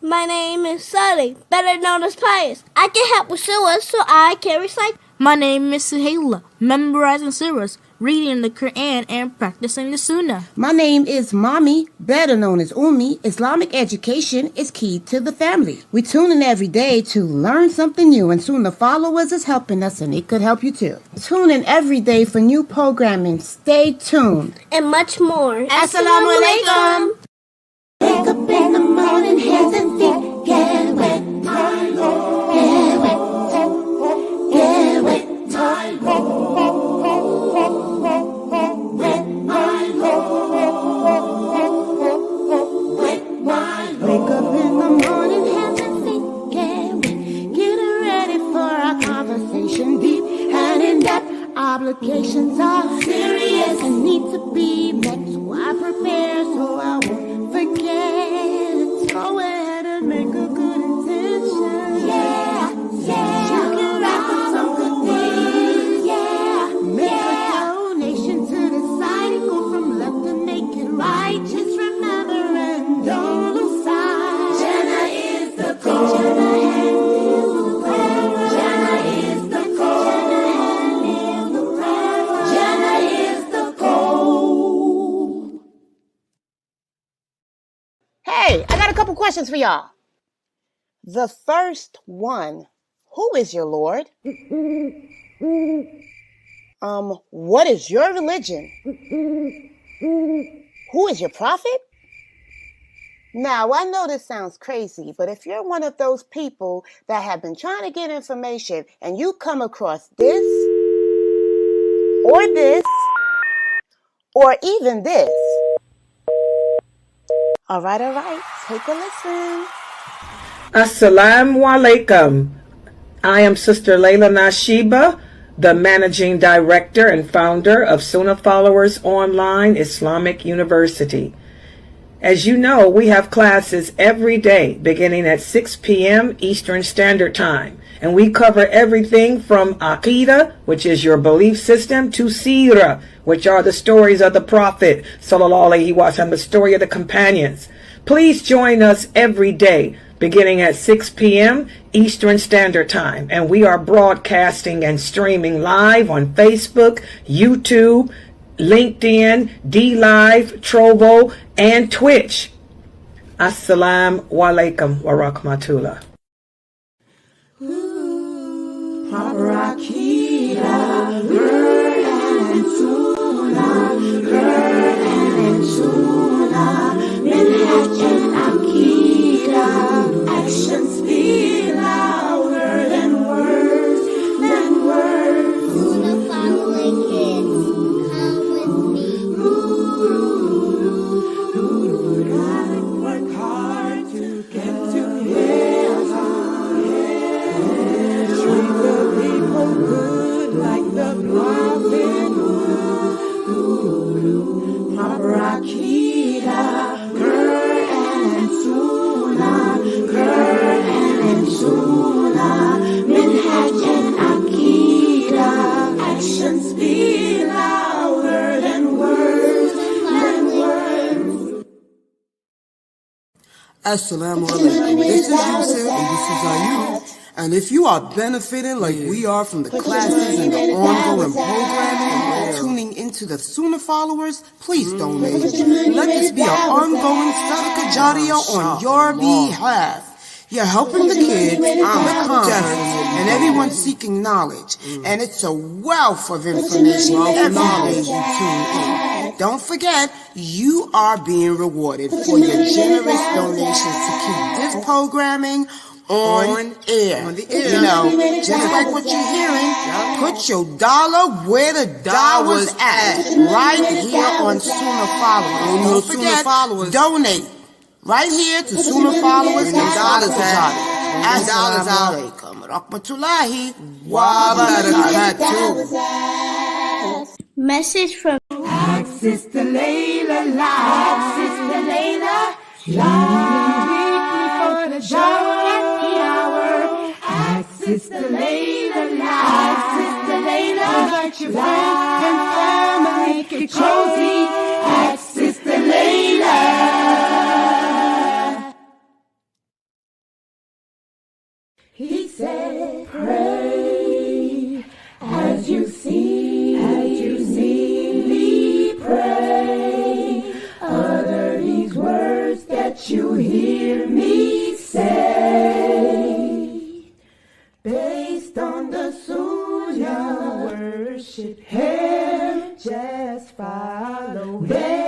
My name is Sunny, better known as Pious. I can help with surahs, so I can recite. My name is Suhaila, memorizing surahs, reading the Quran, and practicing the Sunnah. My name is Mommy, better known as Ummi. Islamic education is key to the family. We tune in every day to learn something new, and Sunnahfollowers is helping us, and it could help you too. Tune in every day for new programming. Stay tuned. And much more. Assalamu alaikum. Wake up in the morning, hands and feet get wet, my Lord. Get wet, get wet, my Lord. Wet, my Lord. Wet, my Lord. Wake up in the morning, hands and feet get wet. Getting ready for our conversation, deep and in depth. Obligations are serious and need to be met, so I prepare so I won't forget. Go ahead and make a good intention. Yeah, yeah. You can wrap up some good things. Yeah, make a donation to the side and go from left to make it right. Just remember and don't lose sight. Jannah is the goal. Jannah is the goal. Jannah is the goal. Hey, I got a couple questions for y'all. The first one, who is your Lord? What is your religion? Who is your prophet? Now, I know this sounds crazy, but if you're one of those people that have been trying to get information and you come across this, or even this. All right, take a listen. Assalamu alaikum. I am Sister Layla Nashiba, the Managing Director and founder of Sunnahfollowers Online Islamic University. As you know, we have classes every day beginning at 6 p.m. Eastern Standard Time. And we cover everything from Aqidah, which is your belief system, to Seerah, which are the stories of the Prophet, Sallallahu Alaihi Wasallam, the story of the companions. Please join us every day beginning at 6 p.m. Eastern Standard Time. And we are broadcasting and streaming live on Facebook, YouTube, LinkedIn, DLive, Trovo, and Twitch. Assalamu alaikum wa rahmatullah. Proper Aqidah, Quran and Sunnah, Quran and Sunnah, Minhaj and Aqidah, actions speak louder than words, Sunnah following kids, come with me. Gotta work hard to get to heaven. Treat the people good like the prophet would. Proper Aqidah, Quran and Sunnah, Quran and Sunnah, Minhaj and Aqidah, actions speak louder than words, Assalamu alaikum. This is Yusuf and this is Ayub. And if you are benefiting like we are from the classes and the ongoing programming, tuning into the Sunnahfollowers, please donate. Let this be an ongoing Sadaqah Jariyah on your behalf. You're helping the kids, the deaf, and everyone seeking knowledge. And it's a wealth of information every day you tune in. Don't forget, you are being rewarded for your generous donations to keep this programming on air. You know, just like what you're hearing, put your dollar where the dollar's at, right here on Sunnahfollowers. Don't forget, donate right here to Sunnahfollowers and Sadaqah. Assalamu alaikum rahmatullahi wa barakatuh. Message from Sister Layla live, Sister Layla live, weekly for the show at the hour. Ask Sister Layla live, Sister Layla, invite your friends and family, make it cozy. Ask Sister Layla. let you hear me say, based on the Sunnah, worship Him, just follow Him.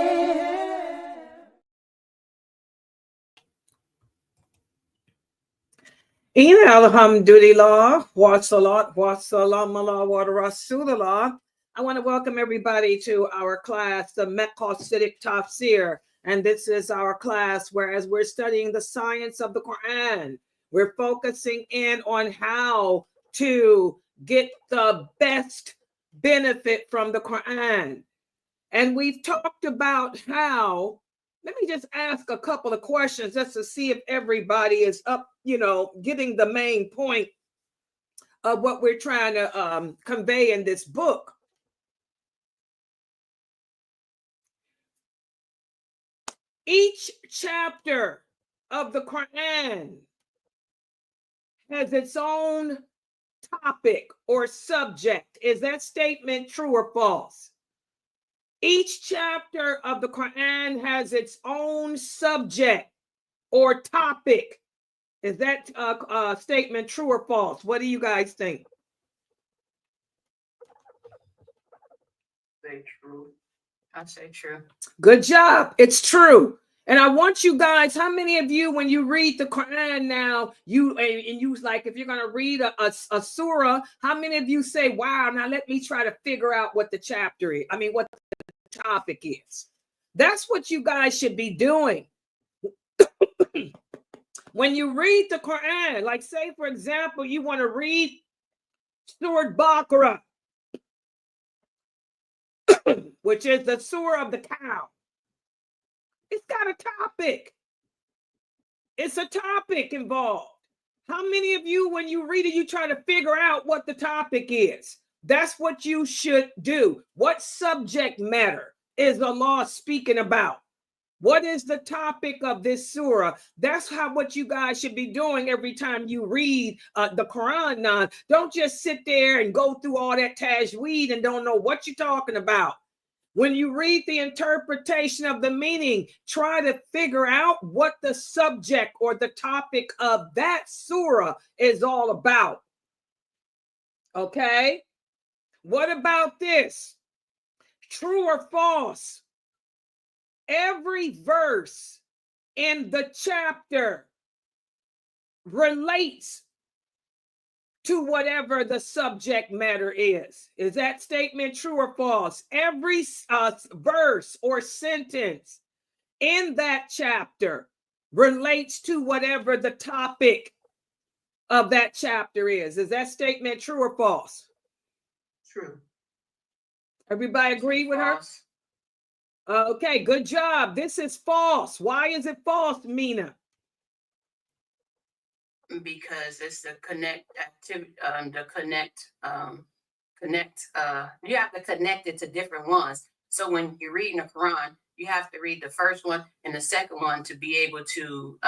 Ina alhamdulillah, wa salat, wa salam ala wa rasulullah. I want to welcome everybody to our class, the Maqasidic Tafsir. And this is our class where, as we're studying the science of the Quran, we're focusing in on how to get the best benefit from the Quran. And we've talked about how, let me just ask a couple of questions just to see if everybody is up, getting the main point of what we're trying to convey in this book. Each chapter of the Quran has its own topic or subject. Is that statement true or false? Each chapter of the Quran has its own subject or topic. Is that statement true or false? What do you guys think? Say true. I say true. Good job. It's true. And I want you guys, how many of you, when you read the Quran now, you like, if you're going to read a surah, how many of you say, wow, now let me try to figure out what the chapter is? What the topic is. That's what you guys should be doing. When you read the Quran, like say, for example, you want to read Surah Baqarah, which is the surah of the cow. It's got a topic. It's a topic involved. How many of you, when you read it, you try to figure out what the topic is? That's what you should do. What subject matter is Allah speaking about? What is the topic of this surah? That's what you guys should be doing every time you read the Quran now. Don't just sit there and go through all that tajweed and don't know what you're talking about. When you read the interpretation of the meaning, try to figure out what the subject or the topic of that surah is all about. Okay? What about this? True or false? Every verse in the chapter relates to whatever the subject matter is. Is that statement true or false? Every verse or sentence in that chapter relates to whatever the topic of that chapter is. Is that statement true or false? True. Everybody agree with False. her? Okay, good job. This is false. Why is it false, Mina? Because it's the connect activity, you have to connect it to different ones. So when you're reading the Quran, you have to read the first one and the second one to be able to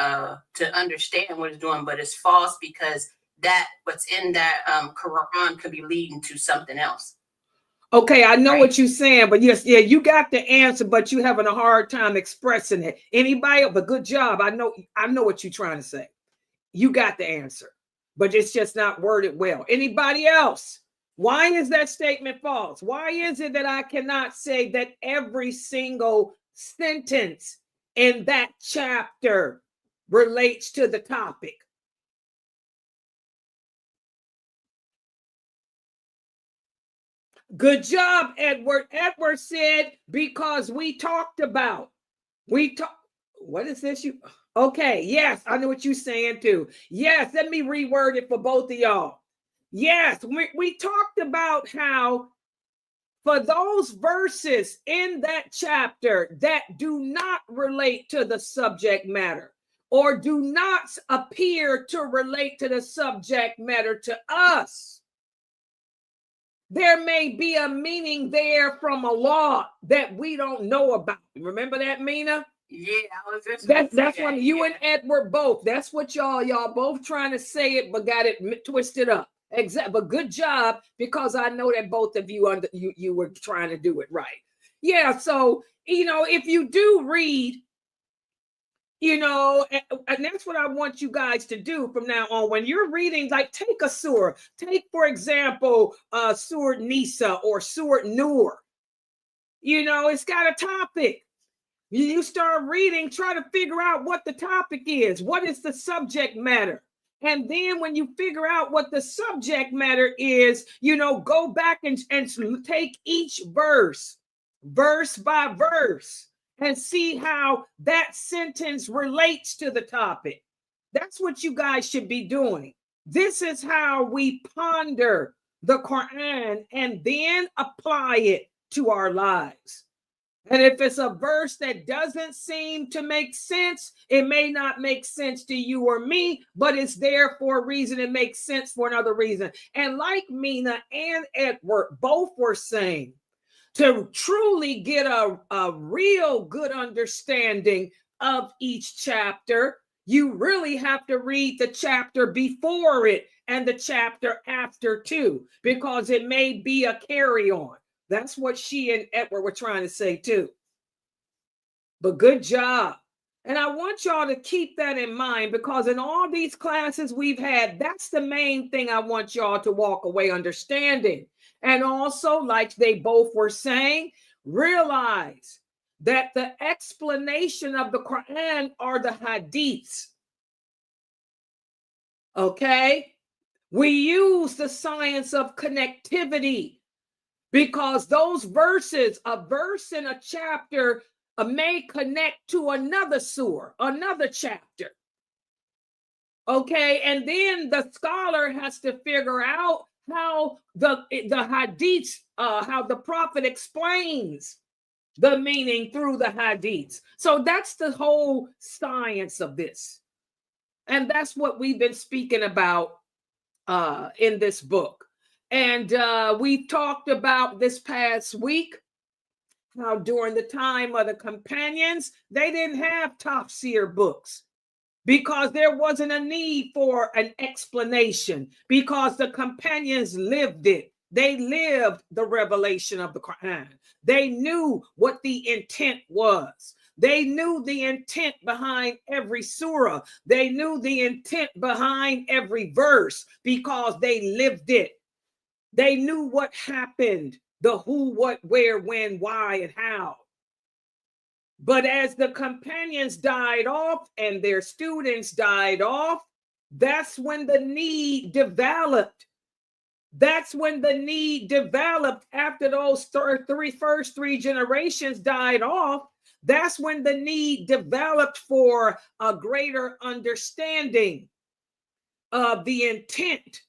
understand what it's doing. But it's false because that what's in that Quran could be leading to something else. Okay, I know Right. what you're saying, but yes, yeah, you got the answer, but you're having a hard time expressing it. Anybody? But good job. I know what you're trying to say. You got the answer, but it's just not worded well. Anybody else? Why is that statement false? Why is it that I cannot say that every single sentence in that chapter relates to the topic? Good job, Edward. Edward said, because we talked about. What is this? Okay, yes, I know what you're saying too. Yes, let me reword it for both of y'all. Yes, we talked about how for those verses in that chapter that do not relate to the subject matter or do not appear to relate to the subject matter to us, there may be a meaning there from Allah that we don't know about. Remember that, Mina? Yeah, I was just That's when you and Edward both. That's what y'all both trying to say it, but got it twisted up. Exactly. But good job, because I know that both of you you were trying to do it right. Yeah. So if you do read And that's what I want you guys to do from now on. When you're reading, like, take a surah. Take, for example, Surah Nisa or Surah Nur. It's got a topic. You start reading, try to figure out what the topic is. What is the subject matter? And then when you figure out what the subject matter is, go back and take each verse by verse, and see how that sentence relates to the topic. That's what you guys should be doing. This is how we ponder the Quran and then apply it to our lives. And if it's a verse that doesn't seem to make sense, it may not make sense to you or me, but it's there for a reason. It makes sense for another reason. And like Mina and Edward both were saying, to truly get a real good understanding of each chapter, you really have to read the chapter before it and the chapter after too, because it may be a carry-on. That's what she and Edward were trying to say too. But good job. And I want y'all to keep that in mind, because in all these classes we've had, that's the main thing I want y'all to walk away understanding. And also, like they both were saying, realize that the explanation of the Quran are the hadiths. Okay? We use the science of connectivity, because those verses, a verse in a chapter may connect to another surah, another chapter. Okay? And then the scholar has to figure out how the hadiths, how the prophet explains the meaning through the hadiths. So that's the whole science of this. And that's what we've been speaking about in this book. And we talked about this past week how during the time of the companions, they didn't have tafsir books, because there wasn't a need for an explanation, because the companions lived it. They lived the revelation of the Quran. They knew what the intent was. They knew the intent behind every surah. They knew the intent behind every verse, because they lived it. They knew what happened, the who, what, where, when, why, and how. But as the companions died off and their students died off, that's when the need developed. That's when the need developed after those first three generations died off. That's when the need developed for a greater understanding of the intent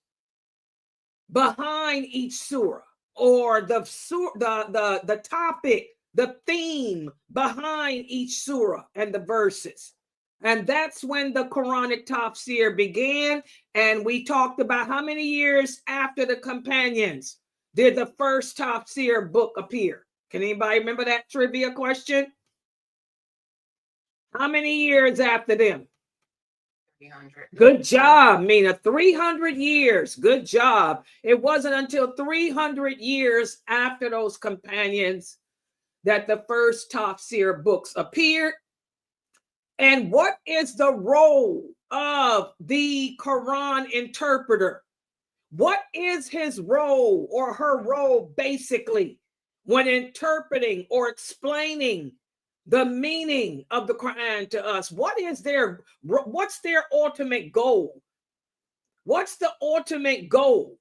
behind each surah, or the topic, the theme behind each surah and the verses. And that's when the Quranic Tafsir began. And we talked about how many years after the companions did the first Tafsir book appear. Can anybody remember that trivia question? How many years after them? 300. Good job, Mina. 300 years. Good job. It wasn't until 300 years after those companions that the first Tafsir books appeared. And what is the role of the Quran interpreter? What is his role or her role basically when interpreting or explaining the meaning of the Quran to us? What's their ultimate goal? What's the ultimate goal?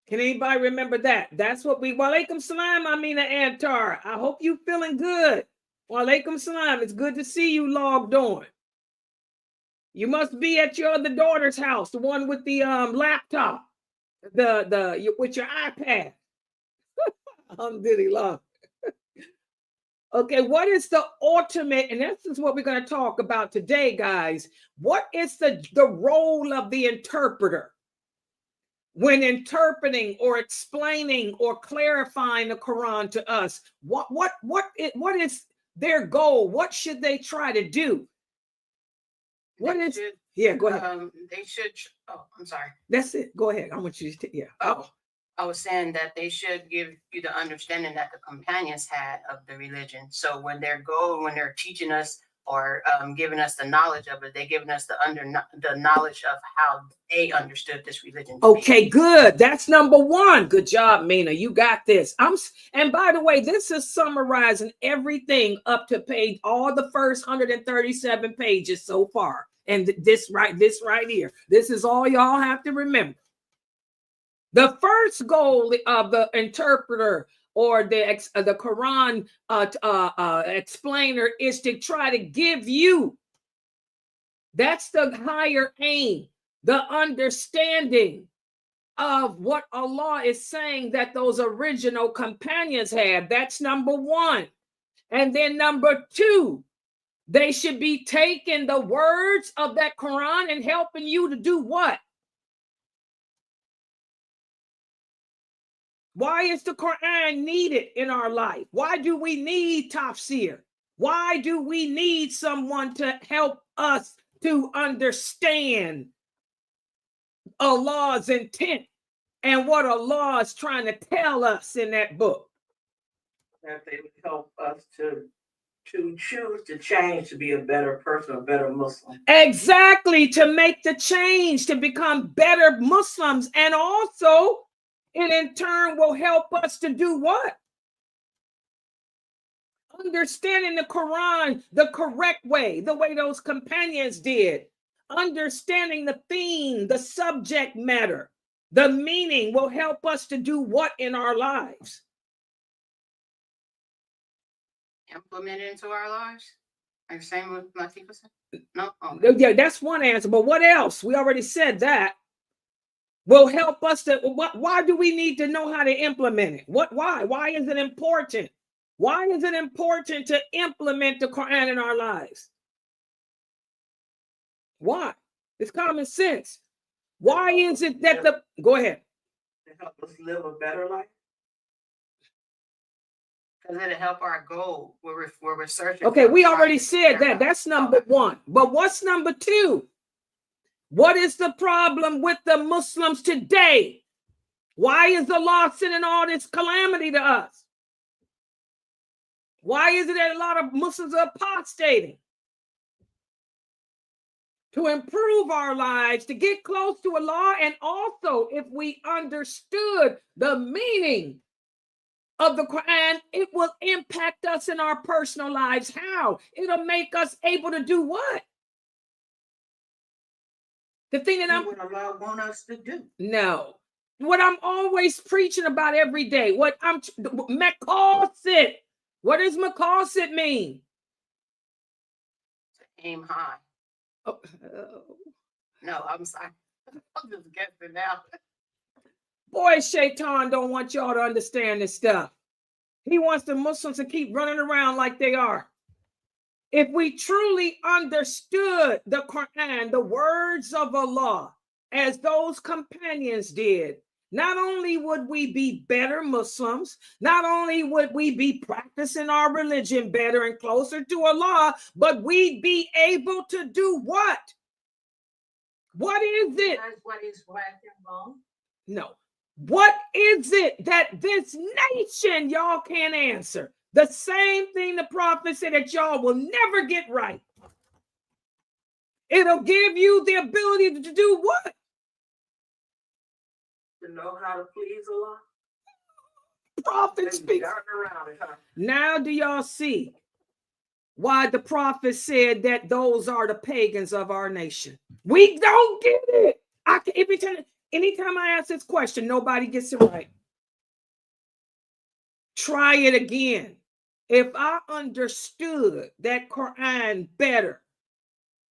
Can anybody remember that? That's what we, walaikum salam, Amina Antar. I hope you feeling good. Walaikum salam. It's good to see you logged on. You must be at your other daughter's house, the one with the laptop, with your iPad. Alhamdulillah. Okay, what is the ultimate, and this is what we're going to talk about today, guys. What is the role of the interpreter when interpreting or explaining or clarifying the Quran to us? What is their goal? What should they try to do? Go ahead. They should. Oh, I'm sorry. That's it. Go ahead. I want you to. I was saying that they should give you the understanding that the companions had of the religion. So when they're teaching us or giving us the knowledge of it, they're giving us the knowledge of how they understood this religion. Okay, good. That's number one. Good job, Mina. You got this. And by the way, this is summarizing everything up to page, all the first 137 pages so far. And this right here. This is all y'all have to remember. The first goal of the interpreter or the Quran explainer is to try to give you, that's the higher aim, the understanding of what Allah is saying that those original companions had. That's number one. And then number two, they should be taking the words of that Quran and helping you to do what? Why is the Quran needed in our life? Why do we need tafsir? Why do we need someone to help us to understand Allah's intent and what Allah is trying to tell us in that book? That they would help us to choose to change to be a better person, a better Muslim. Exactly, to make the change, to become better Muslims, and also, and in turn will help us to do what? Understanding the Quran the correct way, the way those companions did. Understanding the theme, the subject matter, the meaning will help us to do what in our lives? Implement it into our lives? Are you saying what Latifah said? No? Okay. Yeah, that's one answer. But what else? We already said that. Will help us to, why do we need to know how to implement it? Why is it important? Why is it important to implement the Quran in our lives? Why? It's common sense. Why is it that go ahead. To help us live a better life? Because it'll help our goal where we're searching. Okay, we already said that. That's number one. But what's number two? What is the problem with the Muslims today? Why is Allah sending all this calamity to us? Why is it that a lot of Muslims are apostating? To improve our lives, to get close to Allah, and also if we understood the meaning of the Quran, it will impact us in our personal lives. How? It'll make us able to do what? The thing that what Allah want us to do. No. What I'm always preaching about every day. What I'm Maqasid. What does Maqasid mean? Aim high. Oh. No, I'm sorry. I'm just guessing now. Boy, Shaitan don't want y'all to understand this stuff. He wants the Muslims to keep running around like they are. If we truly understood the Quran, the words of Allah, as those companions did, not only would we be better Muslims, not only would we be practicing our religion better and closer to Allah, but we'd be able to do what? What is it? That's what is right and wrong. No. What is it that this nation y'all can't answer? The same thing the prophet said that y'all will never get right. It'll give you the ability to do what? To know how to please Allah. Prophet speaks. Now do y'all see why the prophet said that those are the pagans of our nation? We don't get it. Anytime I ask this question, nobody gets it right. Try it again. If I understood that Quran better,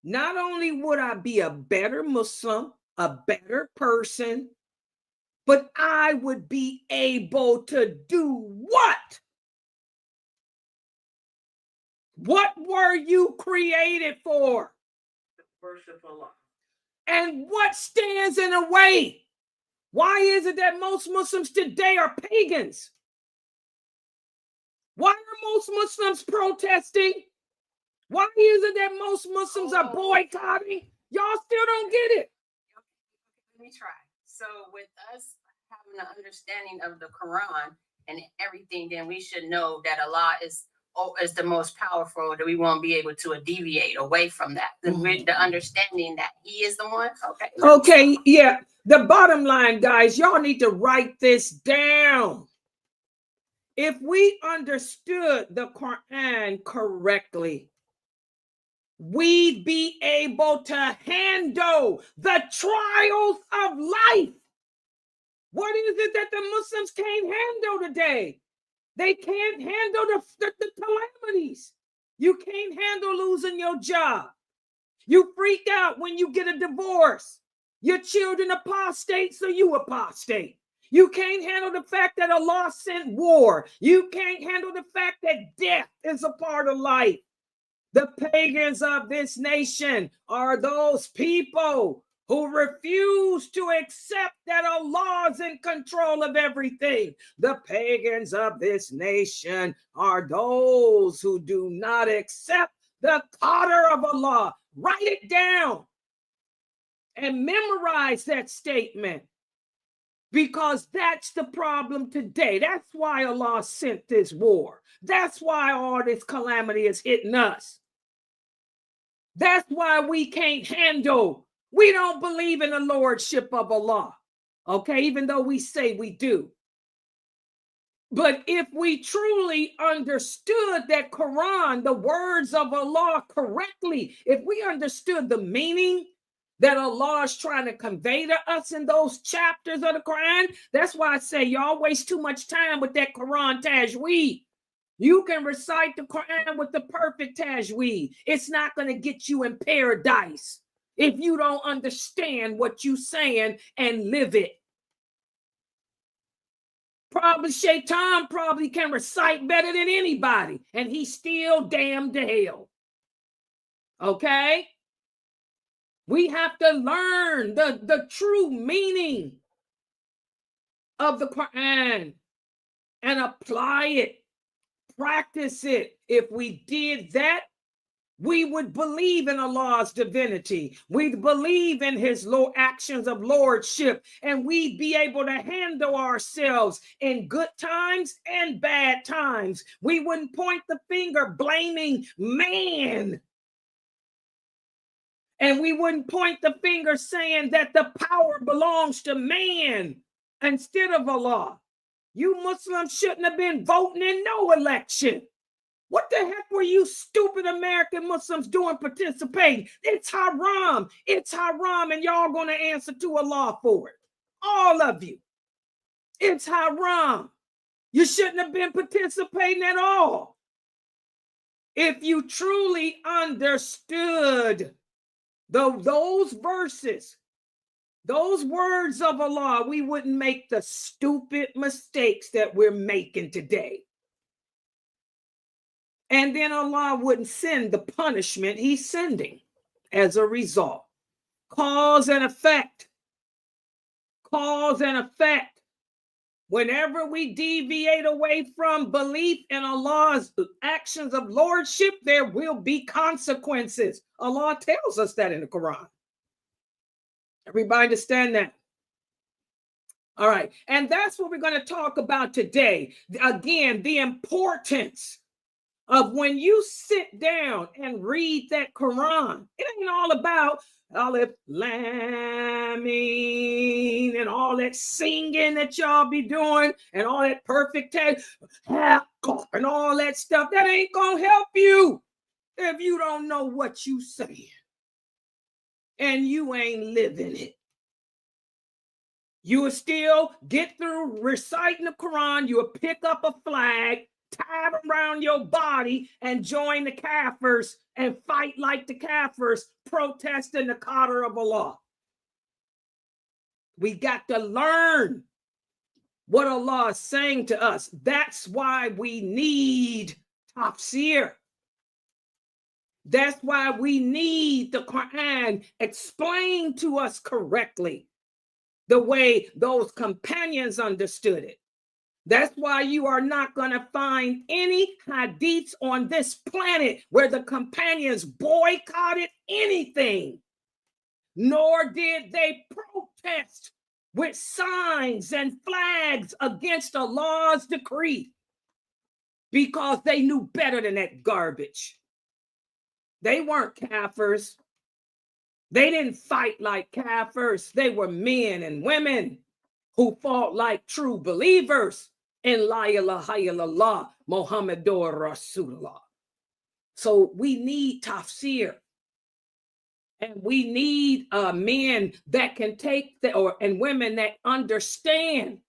not only would I be a better Muslim, a better person, but I would be able to do what? What were you created for? To worship Allah. And what stands in the way? Why is it that most Muslims today are pagans? Why are most Muslims protesting? Why is it that most Muslims are boycotting? Y'all still don't get it. Let me try. So with us having the understanding of the Quran and everything, then we should know that Allah is the most powerful, that we won't be able to deviate away from that. The understanding that He is the one. Okay. Okay, yeah. The bottom line, guys, y'all need to write this down. If we understood the Quran correctly, we'd be able to handle the trials of life. What is it that the Muslims can't handle today? They can't handle the calamities. You can't handle losing your job. You freak out when you get a divorce. Your children apostate, so you apostate. You can't handle the fact that Allah sent war. You can't handle the fact that death is a part of life. The pagans of this nation are those people who refuse to accept that Allah is in control of everything. The pagans of this nation are those who do not accept the qadr of Allah. Write it down and memorize that statement, because that's the problem today. That's why Allah sent this war. That's why all this calamity is hitting us. That's why we can't handle. We don't believe in the lordship of Allah, okay, even though we say we do. But if we truly understood that Quran, the words of Allah correctly, if we understood the meaning that Allah is trying to convey to us in those chapters of the Quran, that's why I say y'all waste too much time with that Quran tajweed. You can recite the Quran with the perfect tajweed. It's not going to get you in paradise if you don't understand what you're saying and live it. Probably Shaitan probably can recite better than anybody, and he's still damned to hell. Okay? We have to learn the true meaning of the Quran and apply it, practice it. If we did that, we would believe in Allah's divinity. We'd believe in his actions of lordship, and we'd be able to handle ourselves in good times and bad times. We wouldn't point the finger blaming man. And we wouldn't point the finger saying that the power belongs to man instead of Allah. You Muslims shouldn't have been voting in no election. What the heck were you stupid American Muslims doing participating? It's haram. It's haram, and y'all going to answer to Allah for it. All of you. It's haram. You shouldn't have been participating at all. If you truly understood those verses, those words of Allah, we wouldn't make the stupid mistakes that we're making today. And then Allah wouldn't send the punishment he's sending as a result. Cause and effect. Cause and effect. Whenever we deviate away from belief in Allah's actions of lordship, there will be consequences. Allah tells us that in the Quran. Everybody understand that? All right. And that's what we're going to talk about today. Again, the importance of when you sit down and read that Quran. It ain't all about Alif Lam Mim and all that singing that y'all be doing and all that perfect text and all that stuff. That ain't gonna help you if you don't know what you saying and you ain't living it. You will still get through reciting the Quran. You will pick up a flag, tie it around your body, and join the Kafirs and fight like the Kafirs, protesting the qadr of Allah. We got to learn what Allah is saying to us. That's why we need tafsir. That's why we need the Quran explained to us correctly, the way those companions understood it. That's why you are not going to find any hadiths on this planet where the companions boycotted anything, nor did they protest with signs and flags against Allah's decree because they knew better than that garbage. They weren't kafirs. They didn't fight like kafirs. They were men and women who fought like true believers in La ilaha illallah, Muhammadur Rasulullah. So we need tafsir. And we need men that can take and women that understand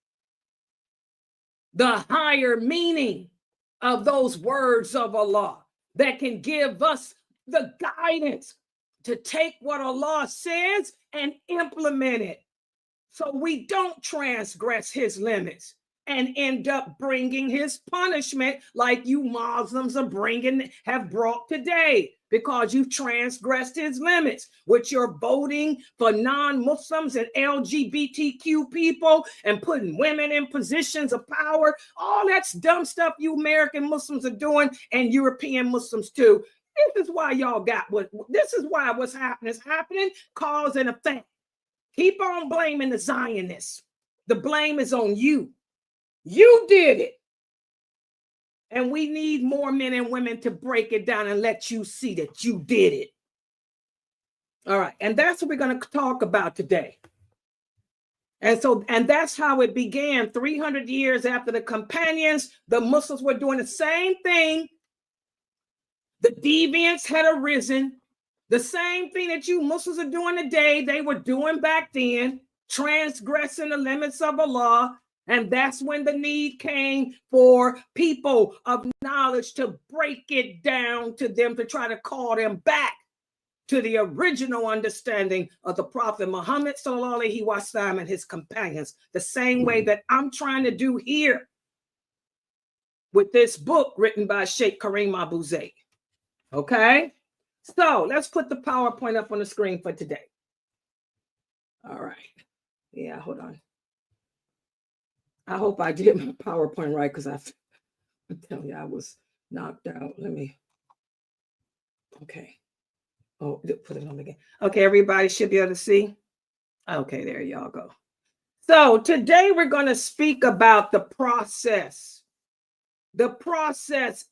the higher meaning of those words of Allah, that can give us the guidance to take what Allah says and implement it, so we don't transgress his limits and end up bringing his punishment like you Muslims have brought today, because you've transgressed his limits with your voting for non-Muslims and LGBTQ people and putting women in positions of power. All that's dumb stuff you American Muslims are doing, and European Muslims too. This is why y'all got this is why what's happening is happening, cause and effect. Keep on blaming the Zionists. The blame is on you. You did it. And we need more men and women to break it down and let you see that you did it. All right. And that's what we're going to talk about today. And that's how it began. 300 years after the companions, the Muslims were doing the same thing. The deviants had arisen. The same thing that you Muslims are doing today, they were doing back then, transgressing the limits of Allah. And that's when the need came for people of knowledge to break it down to them, to try to call them back to the original understanding of the Prophet Muhammad sallallahu alaihi wasallam and his companions, the same way that I'm trying to do here with this book written by Sheikh Kareem Abu Zayd. Okay? So let's put the PowerPoint up on the screen for today. All right. Yeah, hold on. I hope I did my PowerPoint right, because I'm telling you, I was knocked out. Okay. Oh, put it on again. Okay, everybody should be able to see. Okay, there y'all go. So today we're going to speak about the process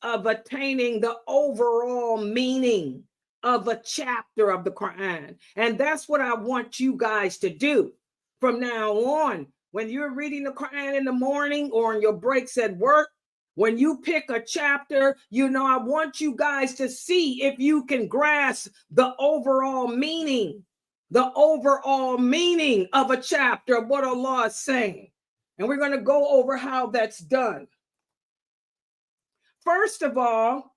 of attaining the overall meaning of a chapter of the Quran. And that's what I want you guys to do from now on. When you're reading the Quran in the morning or on your breaks at work, when you pick a chapter, I want you guys to see if you can grasp the overall meaning of a chapter of what Allah is saying. And we're going to go over how that's done. First of all,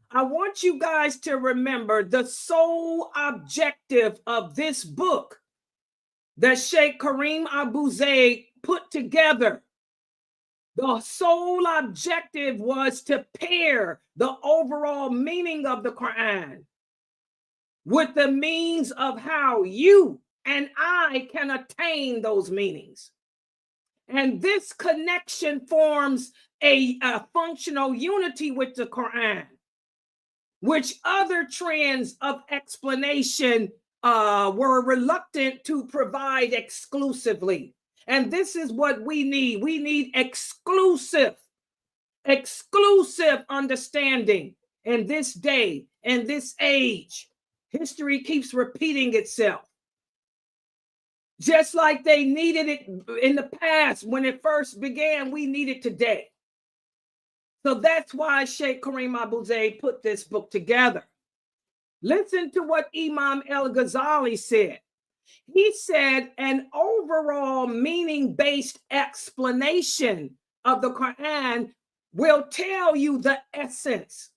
I want you guys to remember the sole objective of this book that Sheikh Kareem Abu Zayd put together. The sole objective was to pair the overall meaning of the Quran with the means of how you and I can attain those meanings. And this connection forms a functional unity with the Quran, which other trends of explanation were reluctant to provide exclusively. And this is what we need. We need exclusive understanding in this day, in this age. History keeps repeating itself. Just like they needed it in the past when it first began, we need it today. So that's why Sheikh Kareem Abu Zayd put this book together. Listen to what Imam al-Ghazali said. He said an overall meaning-based explanation of the Quran will tell you the essence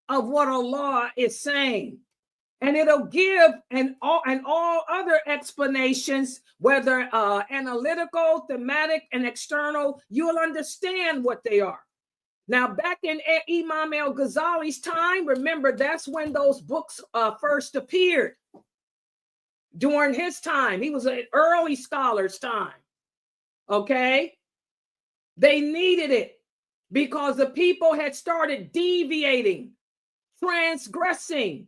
of what Allah is saying. And it'll give all other explanations, whether analytical, thematic, and external, you'll understand what they are. Now, back in Imam al-Ghazali's time, remember, that's when those books first appeared. During his time, he was an early scholar's time. Okay? They needed it because the people had started deviating, transgressing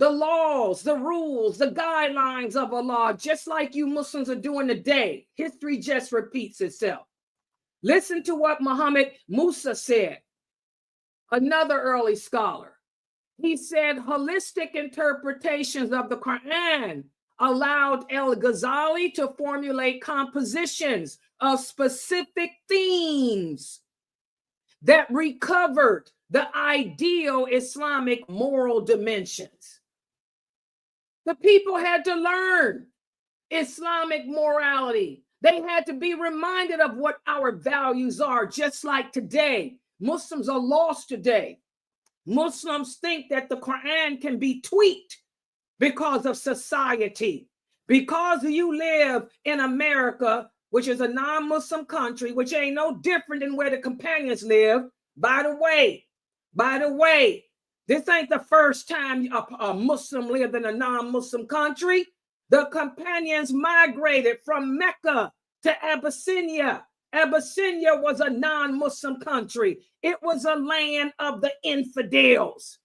the laws, the rules, the guidelines of Allah, just like you Muslims are doing today. History just repeats itself. Listen to what Muhammad Musa said, another early scholar. He said holistic interpretations of the Quran allowed al-Ghazali to formulate compositions of specific themes that recovered the ideal Islamic moral dimensions. The people had to learn Islamic morality. They had to be reminded of what our values are, just like today. Muslims are lost today. Muslims think that the Quran can be tweaked because of society. Because you live in America, which is a non-Muslim country, which ain't no different than where the companions live. By the way, this ain't the first time a Muslim lived in a non-Muslim country. The companions migrated from Mecca to Abyssinia. Abyssinia was a non-Muslim country. It was a land of the infidels.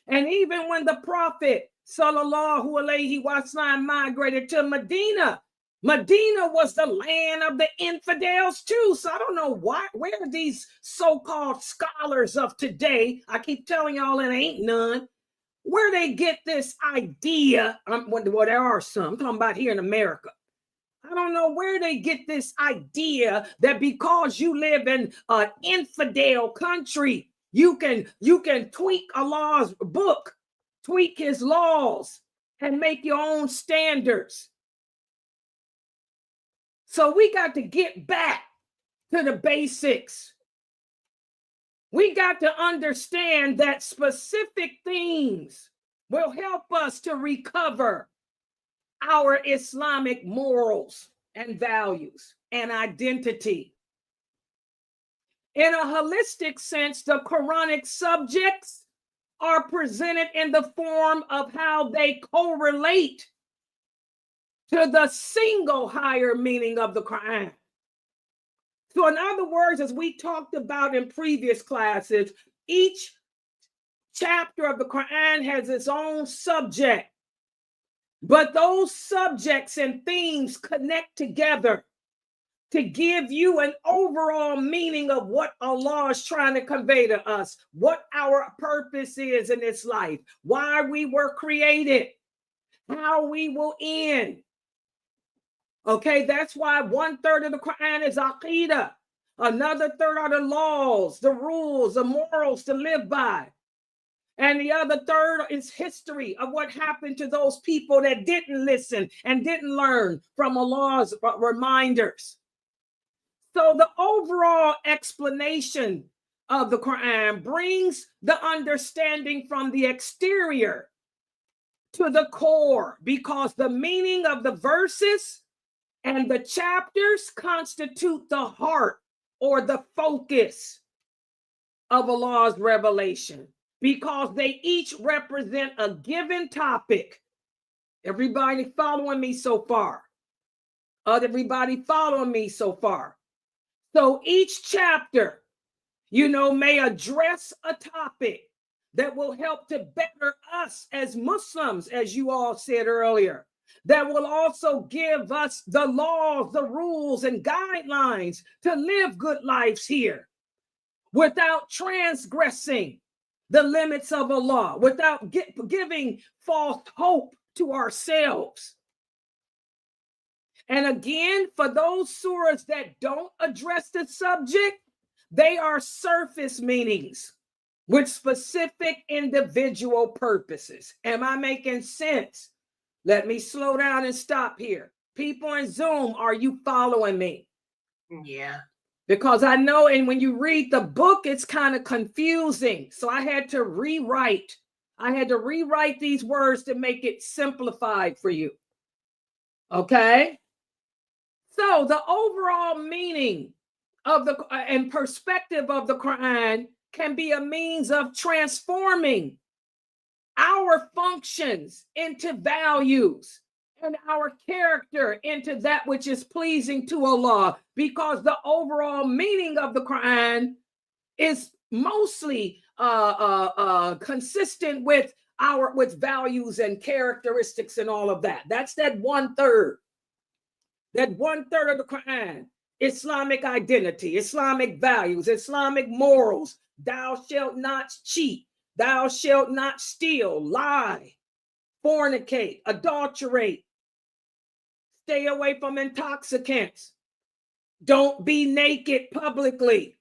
And even when the Prophet sallallahu alaihi wasallam migrated to Medina, Medina was the land of the infidels too. So I don't know where these so-called scholars of today, I keep telling y'all it ain't none, where they get this idea. Well, there are some. I'm talking about here in America. I don't know where they get this idea that because you live in an infidel country, you can tweak Allah's book, tweak his laws, and make your own standards. So we got to get back to the basics. We got to understand that specific themes will help us to recover our Islamic morals and values and identity. In a holistic sense, the Quranic subjects are presented in the form of how they correlate to the single higher meaning of the Quran. So in other words, as we talked about in previous classes, each chapter of the Quran has its own subject, but those subjects and themes connect together to give you an overall meaning of what Allah is trying to convey to us, what our purpose is in this life, why we were created, how we will end. Okay, that's why 1/3 of the Quran is Aqidah. Another third are the laws, the rules, the morals to live by. And the other third is history of what happened to those people that didn't listen and didn't learn from Allah's reminders. So the overall explanation of the Quran brings the understanding from the exterior to the core, because the meaning of the verses and the chapters constitute the heart or the focus of Allah's revelation, because they each represent a given topic. Everybody following me so far? Everybody following me so far? So each chapter, may address a topic that will help to better us as Muslims, as you all said earlier, that will also give us the laws, the rules, and guidelines to live good lives here without transgressing the limits of Allah, without giving false hope to ourselves. And again, for those surahs that don't address the subject, they are surface meanings with specific individual purposes. Am I making sense? Let me slow down and stop here. People in Zoom, are you following me? Yeah. Because I know, and when you read the book, it's kind of confusing. So I had to rewrite. These words to make it simplified for you. Okay? So the overall meaning of and perspective of the Quran can be a means of transforming our functions into values and our character into that which is pleasing to Allah, because the overall meaning of the Quran is mostly consistent with with values and characteristics and all of that. That's that 1/3. That 1/3 of the Quran. Islamic identity, Islamic values, Islamic morals. Thou shalt not cheat. Thou shalt not steal, lie, fornicate, adulterate. Stay away from intoxicants. Don't be naked publicly.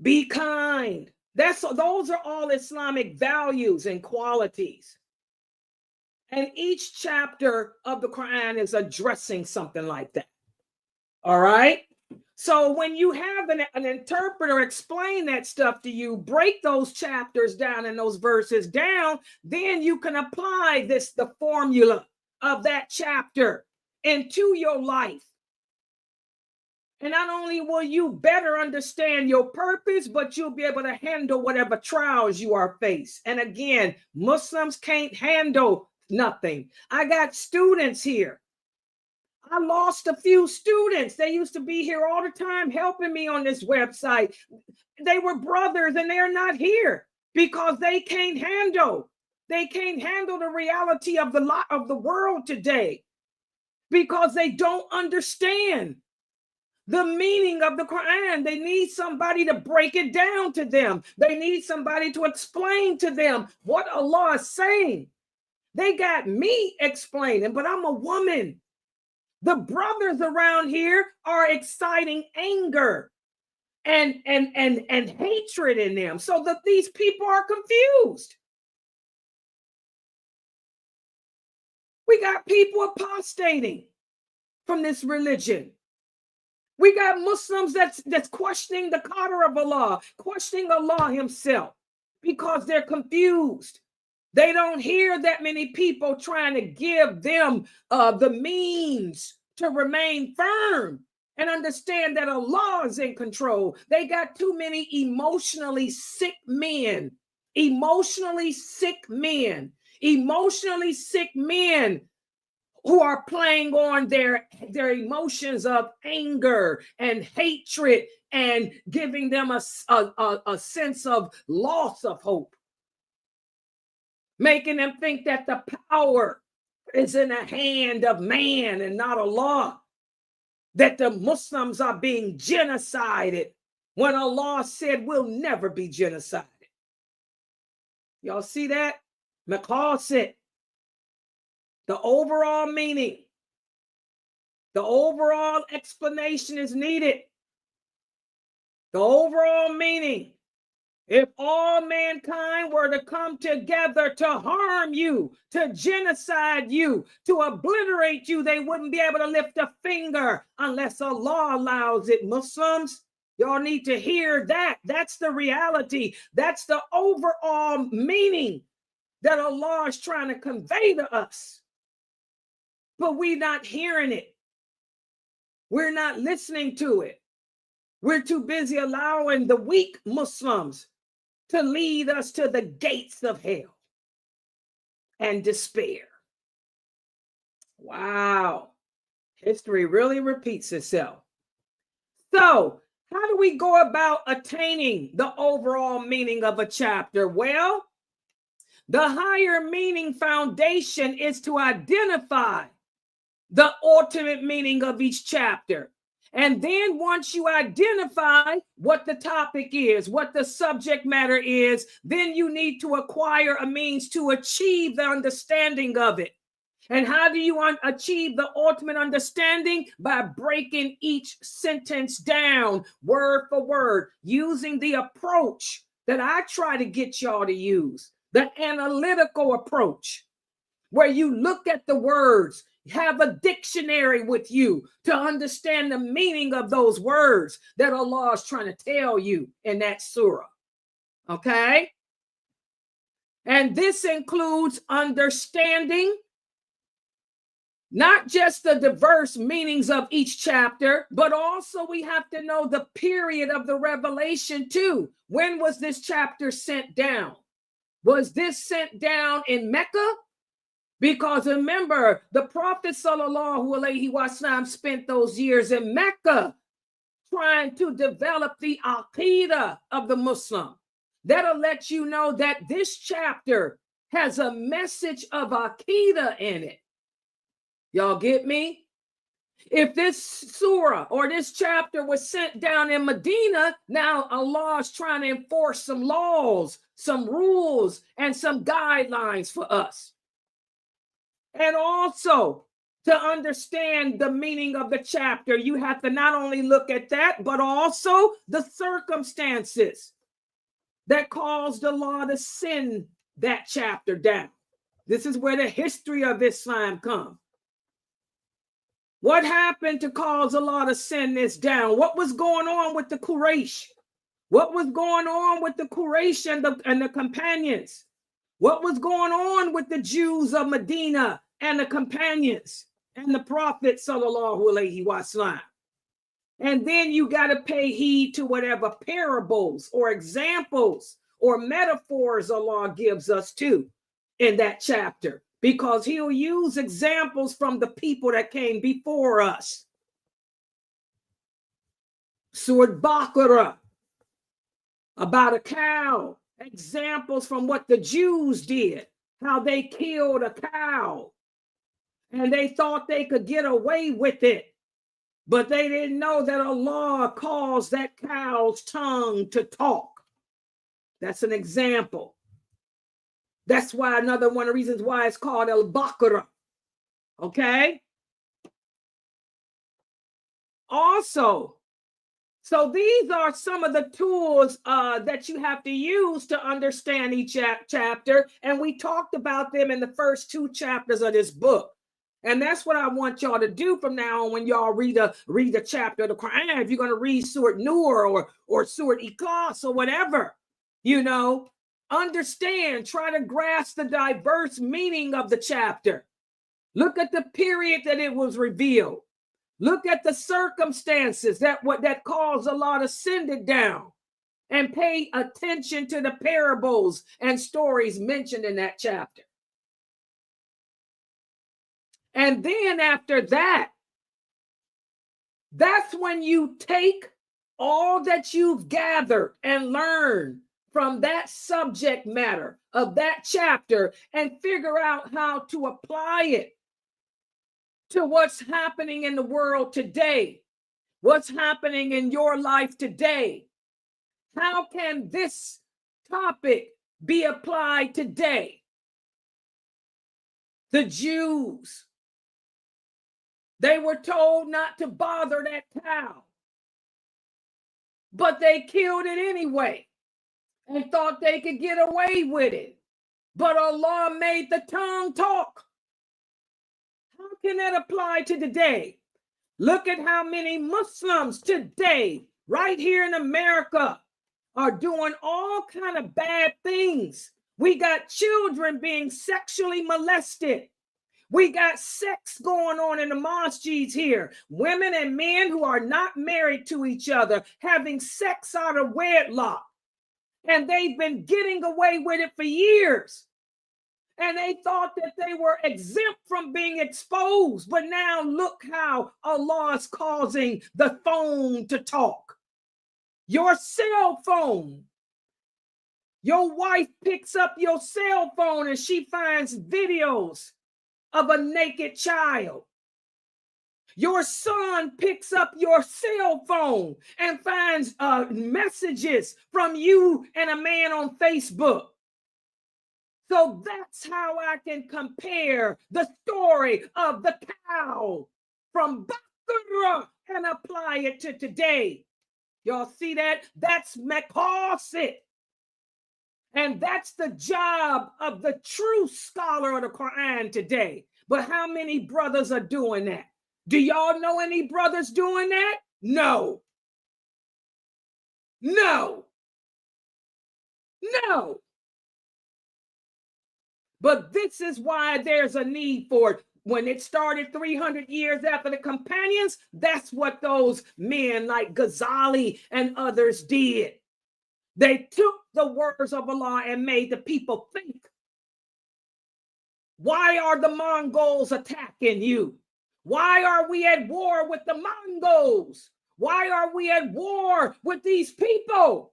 Be kind. Those are all Islamic values and qualities. And each chapter of the Quran is addressing something like that. All right? So when you have an interpreter explain that stuff to you, break those chapters down and those verses down, then you can apply the formula of that chapter into your life. And not only will you better understand your purpose, but you'll be able to handle whatever trials you are faced. And again, Muslims can't handle nothing. I got students here. I lost a few students. They used to be here all the time helping me on this website. They were brothers and they're not here because they can't handle the reality of the world today because they don't understand the meaning of the Quran. They need somebody to break it down to them. They need somebody to explain to them what Allah is saying. They got me explaining, but I'm a woman. The brothers around here are exciting anger and hatred in them so that these people are confused. We got people apostating from this religion. We got Muslims that's questioning the qadr of Allah, questioning Allah himself because they're confused. They don't hear that many people trying to give them the means to remain firm and understand that Allah is in control. They got too many emotionally sick men who are playing on their emotions of anger and hatred and giving them a sense of loss of hope. Making them think that the power is in the hand of man and not Allah. That the Muslims are being genocided when Allah said we'll never be genocided. Y'all see that? Maqasidic. The overall meaning, the overall explanation is needed. The overall meaning. If all mankind were to come together to harm you, to genocide you, to obliterate you, they wouldn't be able to lift a finger unless Allah allows it. Muslims, y'all need to hear that. That's the reality. That's the overall meaning that Allah is trying to convey to us. But we're not hearing it. We're not listening to it. We're too busy allowing the weak Muslims to lead us to the gates of hell and despair. Wow. History really repeats itself. So, how do we go about attaining the overall meaning of a chapter? Well, the higher meaning foundation is to identify the ultimate meaning of each chapter. And then once you identify what the topic is, what the subject matter is, then you need to acquire a means to achieve the understanding of it. And how do you achieve the ultimate understanding? By breaking each sentence down word for word, using the approach that I try to get y'all to use, the analytical approach, where you look at the words, have a dictionary with you to understand the meaning of those words that Allah is trying to tell you in that surah. Okay? And this includes understanding not just the diverse meanings of each chapter, but also we have to know the period of the revelation too. When was this chapter sent down? Was this sent down in Mecca? Because remember, the Prophet ﷺ spent those years in Mecca trying to develop the aqidah of the Muslim. That'll let you know that this chapter has a message of Aqidah in it. Y'all get me? If this surah or this chapter was sent down in Medina, now Allah is trying to enforce some laws, some rules, and some guidelines for us. And also, to understand the meaning of the chapter, you have to not only look at that, but also the circumstances that caused Allah to send that chapter down. This is where the history of Islam comes. What happened to cause Allah to send this down? What was going on with the Quraysh? What was going on with the Quraysh and the companions? What was going on with the Jews of Medina and the companions and the Prophet sallallahu alaihi wasallam? And then you got to pay heed to whatever parables or examples or metaphors Allah gives us too in that chapter, because he'll use examples from the people that came before us. Surah Baqarah, about a cow, examples from what the Jews did, how they killed a cow, and they thought they could get away with it, but they didn't know that Allah caused that cow's tongue to talk. That's an example. That's why another one of the reasons why it's called Al-Baqarah. Okay? Also, so these are some of the tools that you have to use to understand each chapter. And we talked about them in the first 2 chapters of this book. And that's what I want y'all to do from now on when y'all read a chapter of the Quran. If you're going to read Surah Nur or Surah Ikhlas or whatever, you know, understand, try to grasp the diverse meaning of the chapter. Look at the period that it was revealed. Look at the circumstances that caused Allah to send it down, and pay attention to the parables and stories mentioned in that chapter. And then after that, that's when you take all that you've gathered and learned from that subject matter of that chapter and figure out how to apply it to what's happening in the world today, what's happening in your life today. How can this topic be applied today? The Jews, they were told not to bother that cow, but they killed it anyway and thought they could get away with it. But Allah made the tongue talk. How can that apply to today? Look at how many Muslims today, right here in America, are doing all kind of bad things. We got children being sexually molested. We got sex going on in the masjids here. Women and men who are not married to each other having sex out of wedlock. And they've been getting away with it for years. And they thought that they were exempt from being exposed. But now look how Allah is causing the phone to talk. Your cell phone. Your wife picks up your cell phone and she finds videos of a naked child. Your son picks up your cell phone and finds messages from you and a man on Facebook. So that's how I can compare the story of the cow from Baqarah and apply it to today. Y'all see that? That's Maqasidic. And that's the job of the true scholar of the Quran today. But how many brothers are doing that? Do y'all know any brothers doing that? No. No. No. But this is why there's a need for it. When it started 300 years after the companions, that's what those men like Ghazali and others did. They took the words of Allah and made the people think. Why are the Mongols attacking you? Why are we at war with the Mongols? Why are we at war with these people?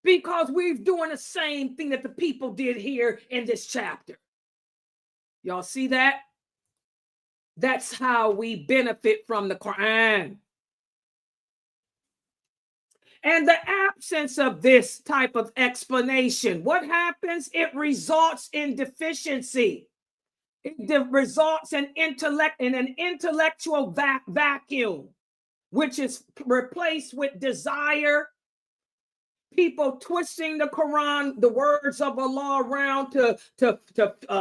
because we're doing the same thing that the people did here in this chapter. Y'all see that? That's how we benefit from the Quran. And the absence of this type of explanation, what happens? It results in deficiency. It results in an intellectual vacuum, which is replaced with desire. People twisting the Quran, the words of Allah around to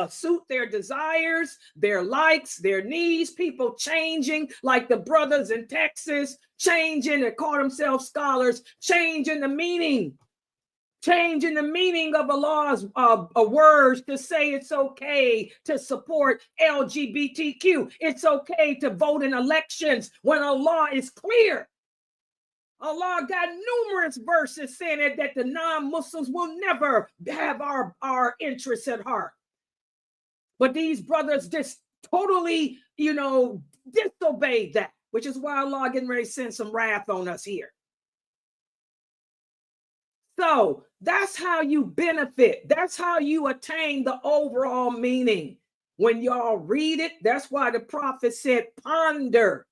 suit their desires, their likes, their needs. People changing, like the brothers in Texas, changing and call themselves scholars, changing the meaning of Allah's words to say it's okay to support LGBTQ. It's okay to vote in elections when Allah is clear. Allah got numerous verses saying that the non-Muslims will never have our interests at heart. But these brothers just totally, disobeyed that, which is why Allah getting ready to send some wrath on us here. So that's how you benefit. That's how you attain the overall meaning. When y'all read it, that's why the prophet said, ponder.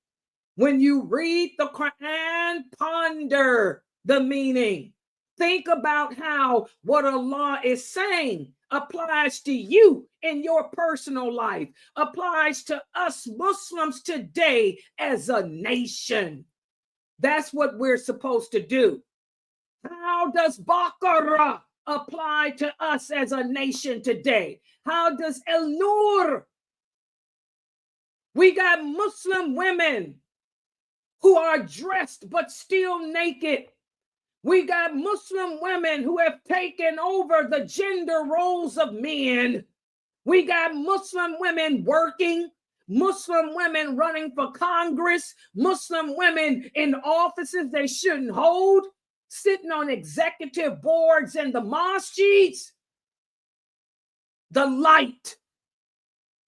When you read the Quran, ponder the meaning. Think about how what Allah is saying applies to you in your personal life, applies to us Muslims today as a nation. That's what we're supposed to do. How does Baqarah apply to us as a nation today? How does El-Nur? We got Muslim women who are dressed but still naked. We got Muslim women who have taken over the gender roles of men. We got Muslim women working, Muslim women running for Congress, Muslim women in offices they shouldn't hold, sitting on executive boards in the masjids. The light.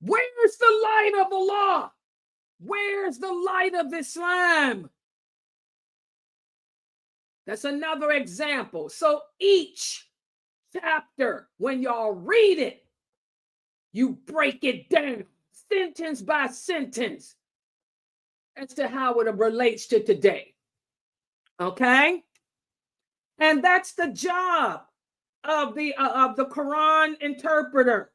Where's the light of Allah? Where's the light of Islam? That's another example. So each chapter, when y'all read it, you break it down sentence by sentence as to how it relates to today. Okay? And that's the job of the Quran interpreter.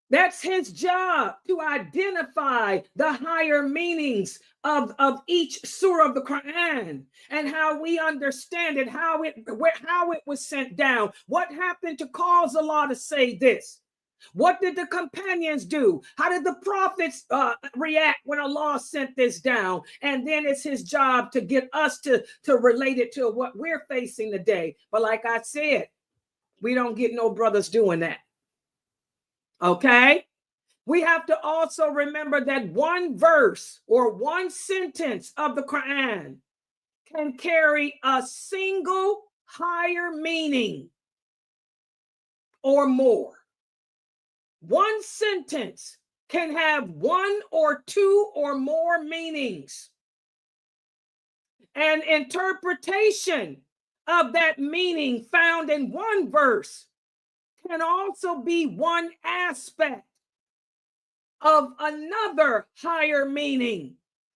That's his job, to identify the higher meanings of each surah of the Quran and how we understand it, how it was sent down. What happened to cause Allah to say this? What did the companions do? How did the prophets react when Allah sent this down? And then it's his job to get us to relate it to what we're facing today. But like I said, we don't get no brothers doing that. Okay? We have to also remember that one verse or one sentence of the Quran can carry a single higher meaning or more. One sentence can have one or two or more meanings. An interpretation of that meaning found in one verse can also be one aspect of another higher meaning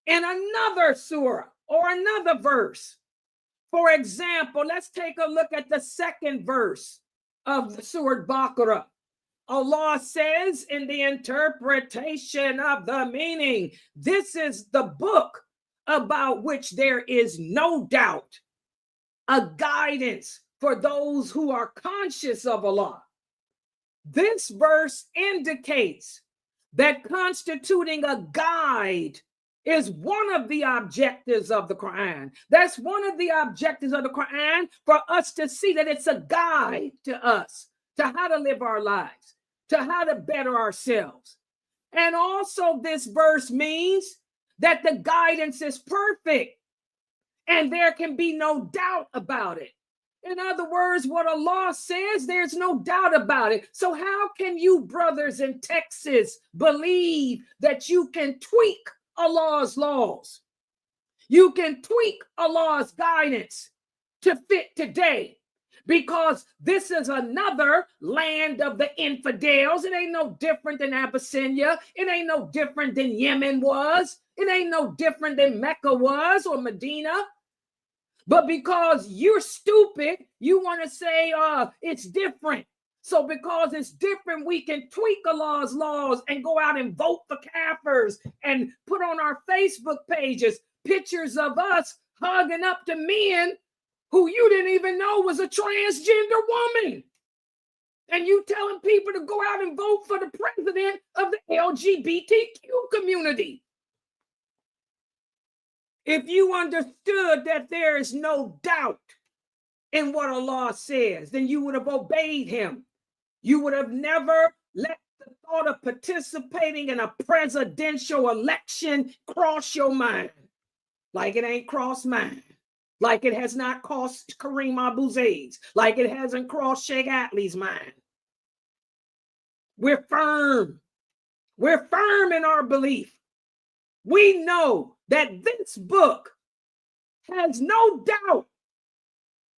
in another surah or another verse. For example, let's take a look at the second verse of the Surah Baqarah. Allah says in the interpretation of the meaning, this is the book about which there is no doubt, a guidance for those who are conscious of Allah. This verse indicates that constituting a guide is one of the objectives of the Quran. That's one of the objectives of the Quran, for us to see that it's a guide to us, to how to live our lives, to how to better ourselves. And also this verse means that the guidance is perfect and there can be no doubt about it. In other words, what Allah says, there's no doubt about it. So how can you brothers in Texas believe that you can tweak Allah's laws? You can tweak Allah's guidance to fit today. because this is another land of the infidels. It ain't no different than Abyssinia. It ain't no different than Yemen was. It ain't no different than Mecca was or Medina. But because you're stupid, you want to say it's different. So because it's different, we can tweak Allah's laws and go out and vote for kafirs and put on our Facebook pages pictures of us hugging up to men who you didn't even know was a transgender woman. And you telling people to go out and vote for the president of the LGBTQ community. If you understood that there is no doubt in what Allah says, then you would have obeyed him. You would have never let the thought of participating in a presidential election cross your mind, like it ain't crossed mine, like it has not crossed Kareem Abu Zaid's, like it hasn't crossed Sheikh Atlee's mind. We're firm. We're firm in our belief. We know that this book has no doubt.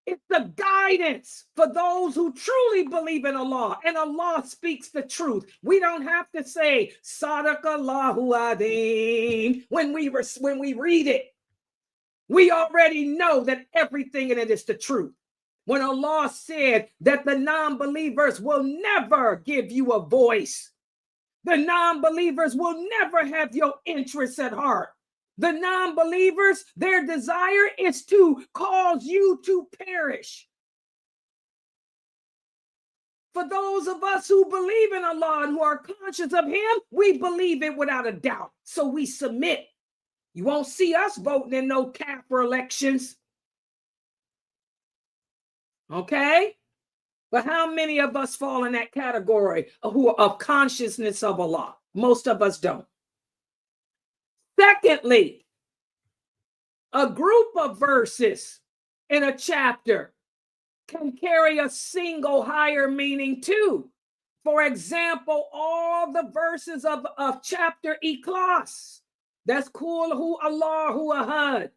It's the guidance for those who truly believe in Allah, and Allah speaks the truth. We don't have to say Sadaqallahu Adhim when we read it. We already know that everything in it is the truth. When Allah said that the non-believers will never give you a voice, the non-believers will never have your interests at heart. The non-believers, their desire is to cause you to perish. For those of us who believe in Allah and who are conscious of him, we believe it without a doubt. So we submit. You won't see us voting in no kafir elections. Okay? But how many of us fall in that category who are of consciousness of Allah? Most of us don't. Secondly, a group of verses in a chapter can carry a single higher meaning too. For example, all the verses of chapter Ikhlas, that's Qul Allahu Ahad.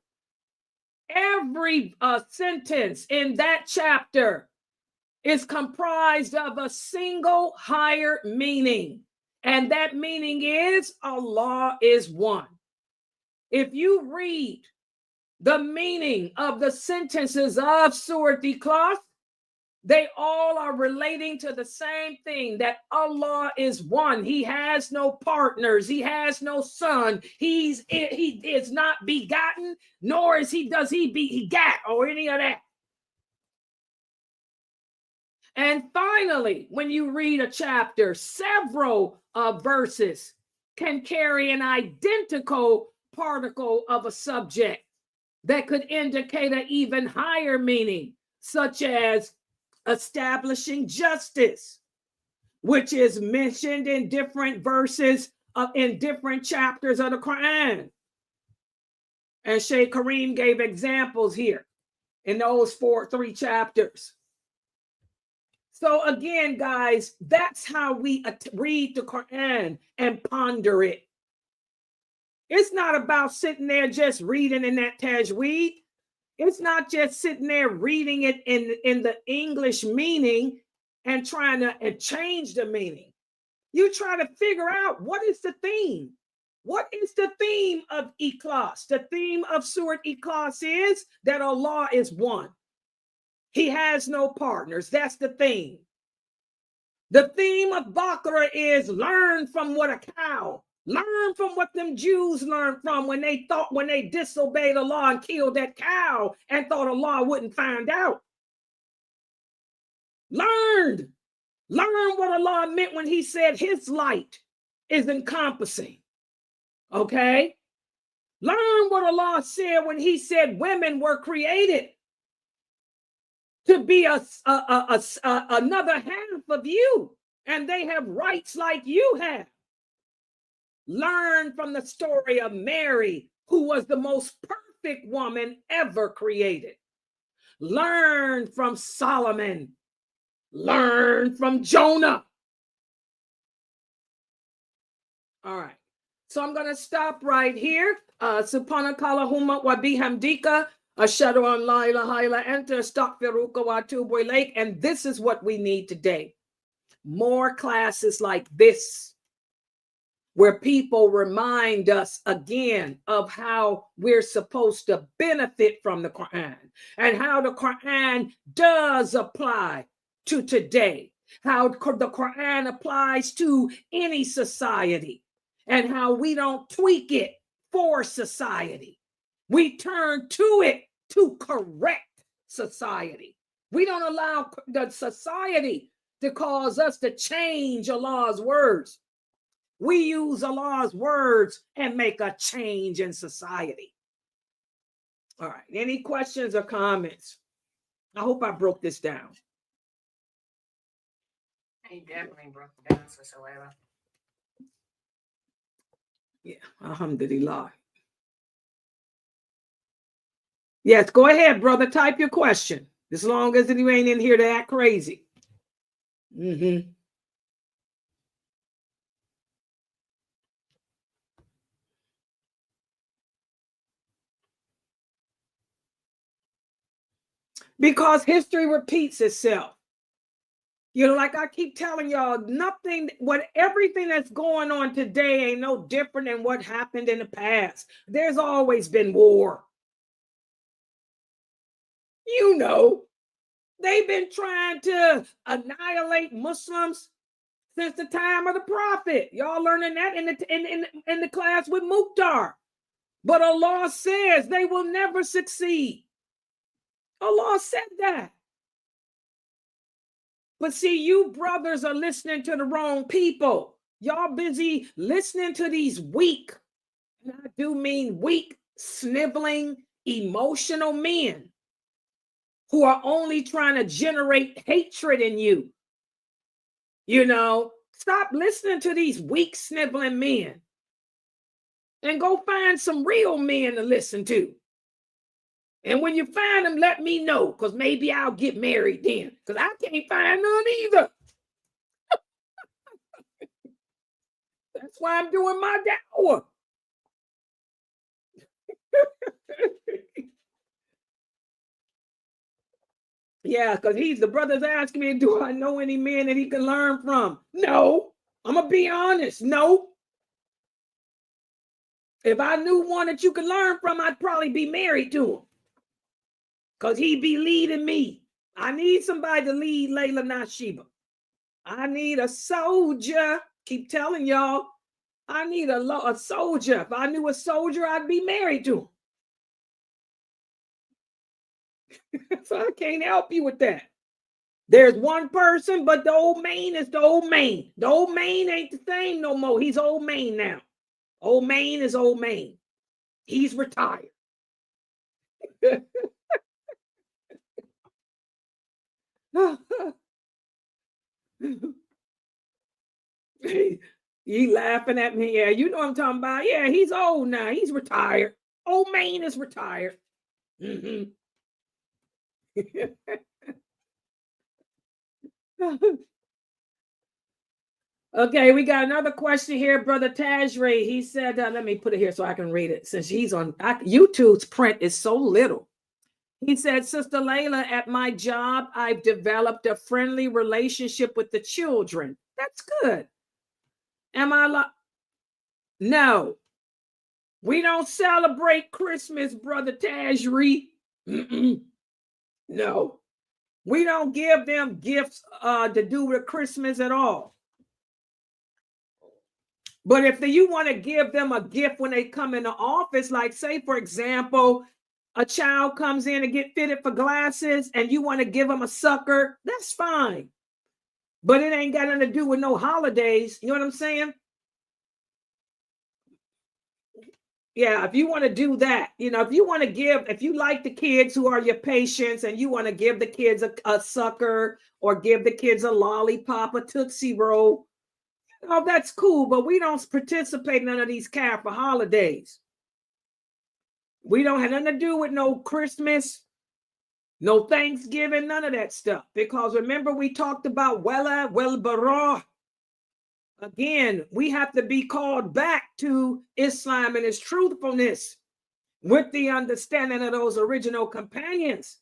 Every sentence in that chapter is comprised of a single higher meaning. And that meaning is Allah is one. If you read the meaning of the sentences of Surah Ikhlas, they all are relating to the same thing, that Allah is one. He has no partners. He has no son. He is not begotten, nor does he begat or any of that. And finally, when you read a chapter, several verses can carry an identical particle of a subject that could indicate an even higher meaning, such as establishing justice, which is mentioned in different verses in different chapters of the Quran. And Sheikh Kareem gave examples here in those three chapters. So again, guys, that's how we read the Quran and ponder it. It's not about sitting there just reading in that tajweed. It's not just sitting there reading it in the English meaning and trying to change the meaning. You try to figure out what is the theme. What is the theme of Ikhlas? The theme of Surah Ikhlas is that Allah is one. He has no partners. That's the theme. The theme of Baqarah is learn from what a cow. Learn from what them Jews learned from when they disobeyed Allah and killed that cow and thought Allah wouldn't find out. Learn what Allah meant when he said his light is encompassing. Okay? Learn what Allah said when he said women were created to be another half of you, and they have rights like you have. Learn from the story of Mary, who was the most perfect woman ever created. Learn from Solomon. Learn from Jonah. All right. So I'm going to stop right here. Subhanakallahumma wa bihamdika. Ashhadu an la ilaha illa anta astaghfiruka wa atubu ilaik. And this is what we need today. More classes like this, where people remind us again of how we're supposed to benefit from the Quran and how the Quran does apply to today, how the Quran applies to any society, and how we don't tweak it for society. We turn to it to correct society. We don't allow the society to cause us to change Allah's words. We use Allah's words and make a change in society. All right. Any questions or comments? I hope I broke this down. He definitely broke it down, Sister Layla. Yeah, alhamdulillah. Yes, go ahead, brother. Type your question. As long as you ain't in here to act crazy. Mm-hmm. Because history repeats itself. You know, like I keep telling y'all, everything that's going on today ain't no different than what happened in the past. There's always been war. You know, they've been trying to annihilate Muslims since the time of the Prophet. Y'all learning that in the class with Mukhtar. But Allah says they will never succeed. Allah said that. But see, you brothers are listening to the wrong people. Y'all busy listening to these weak, and I do mean weak, sniveling, emotional men who are only trying to generate hatred in you. You know, stop listening to these weak, sniveling men and go find some real men to listen to. And when you find them, let me know, because maybe I'll get married then, because I can't find none either. That's why I'm doing my dawah. Yeah, because the brother's asking me, do I know any men that he can learn from? No. I'm going to be honest. No. If I knew one that you could learn from, I'd probably be married to him. Because he'd be leading me. I need somebody to lead Layla Nashiba. I need a soldier. Keep telling y'all, I need a soldier. If I knew a soldier, I'd be married to him. So I can't help you with that. There's one person, but the old man is the old man. The old man ain't the same no more. He's old man now. Old man is old man. He's retired. You laughing at me? Yeah, you know what I'm talking about. Yeah, he's old now. He's retired. Old man is retired. Mm-hmm. Okay, we got another question here, Brother Tajri. He said, let me put it here so I can read it, since he's on YouTube's print is so little. He said, Sister Layla, at my job, I've developed a friendly relationship with the children. That's good. Am I No. We don't celebrate Christmas, Brother Tajri. No. We don't give them gifts to do with Christmas at all. But if you want to give them a gift when they come in the office, like say, for example, a child comes in to get fitted for glasses and you want to give them a sucker, that's fine. But it ain't got nothing to do with no holidays. You know what I'm saying? Yeah, if you want to do that, you know, if you like the kids who are your patients and you want to give the kids a sucker or give the kids a lollipop, a Tootsie Roll, oh, that's cool, but we don't participate in none of these for holidays. We don't have nothing to do with no Christmas, no Thanksgiving, none of that stuff. Because remember, we talked about wala wal bara. Again, we have to be called back to Islam and its truthfulness. with the understanding of those original companions.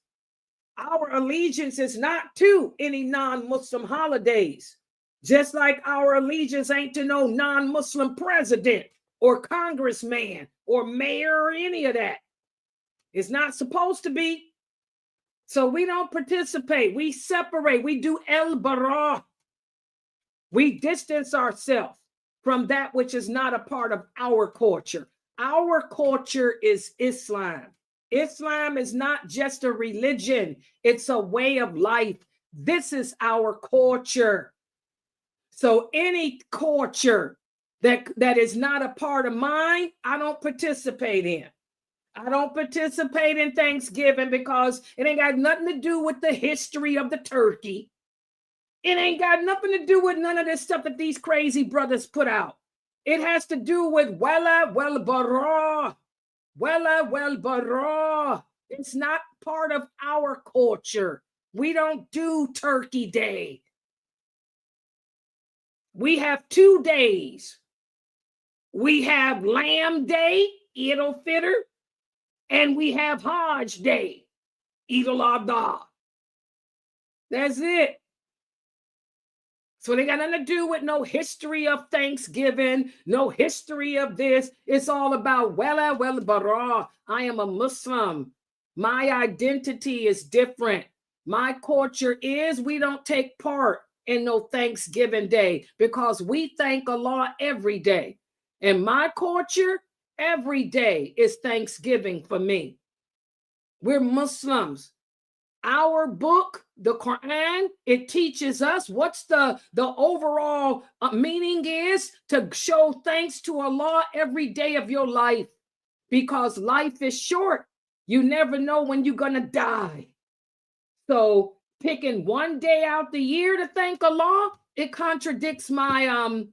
Our allegiance is not to any non-Muslim holidays, just like our allegiance ain't to no non-Muslim president or congressman or mayor or any of that. It's not supposed to be. So we don't participate. We separate. We do el-bara. We distance ourselves from that which is not a part of our culture. Our culture is Islam. Islam is not just a religion. It's a way of life. This is our culture. So any culture that is not a part of mine, I don't participate in. I don't participate in Thanksgiving because it ain't got nothing to do with the history of the turkey. It ain't got nothing to do with none of this stuff that these crazy brothers put out. It has to do with wala wal bara. Wala wal bara. It's not part of our culture. We don't do Turkey Day. We have 2 days. We have Lamb Day, Eid al-Fitr, and we have Hajj Day, Eid al-Adha. That's it. So they got nothing to do with no history of Thanksgiving, no history of this. It's all about wala wal bara. I am a Muslim. My identity is different. My culture is we don't take part in no Thanksgiving Day because we thank Allah every day. In my culture, every day is Thanksgiving for me. We're Muslims. Our book, the Quran, it teaches us what's the overall meaning is to show thanks to Allah every day of your life because life is short. You never know when you're going to die. So picking one day out the year to thank Allah, it contradicts my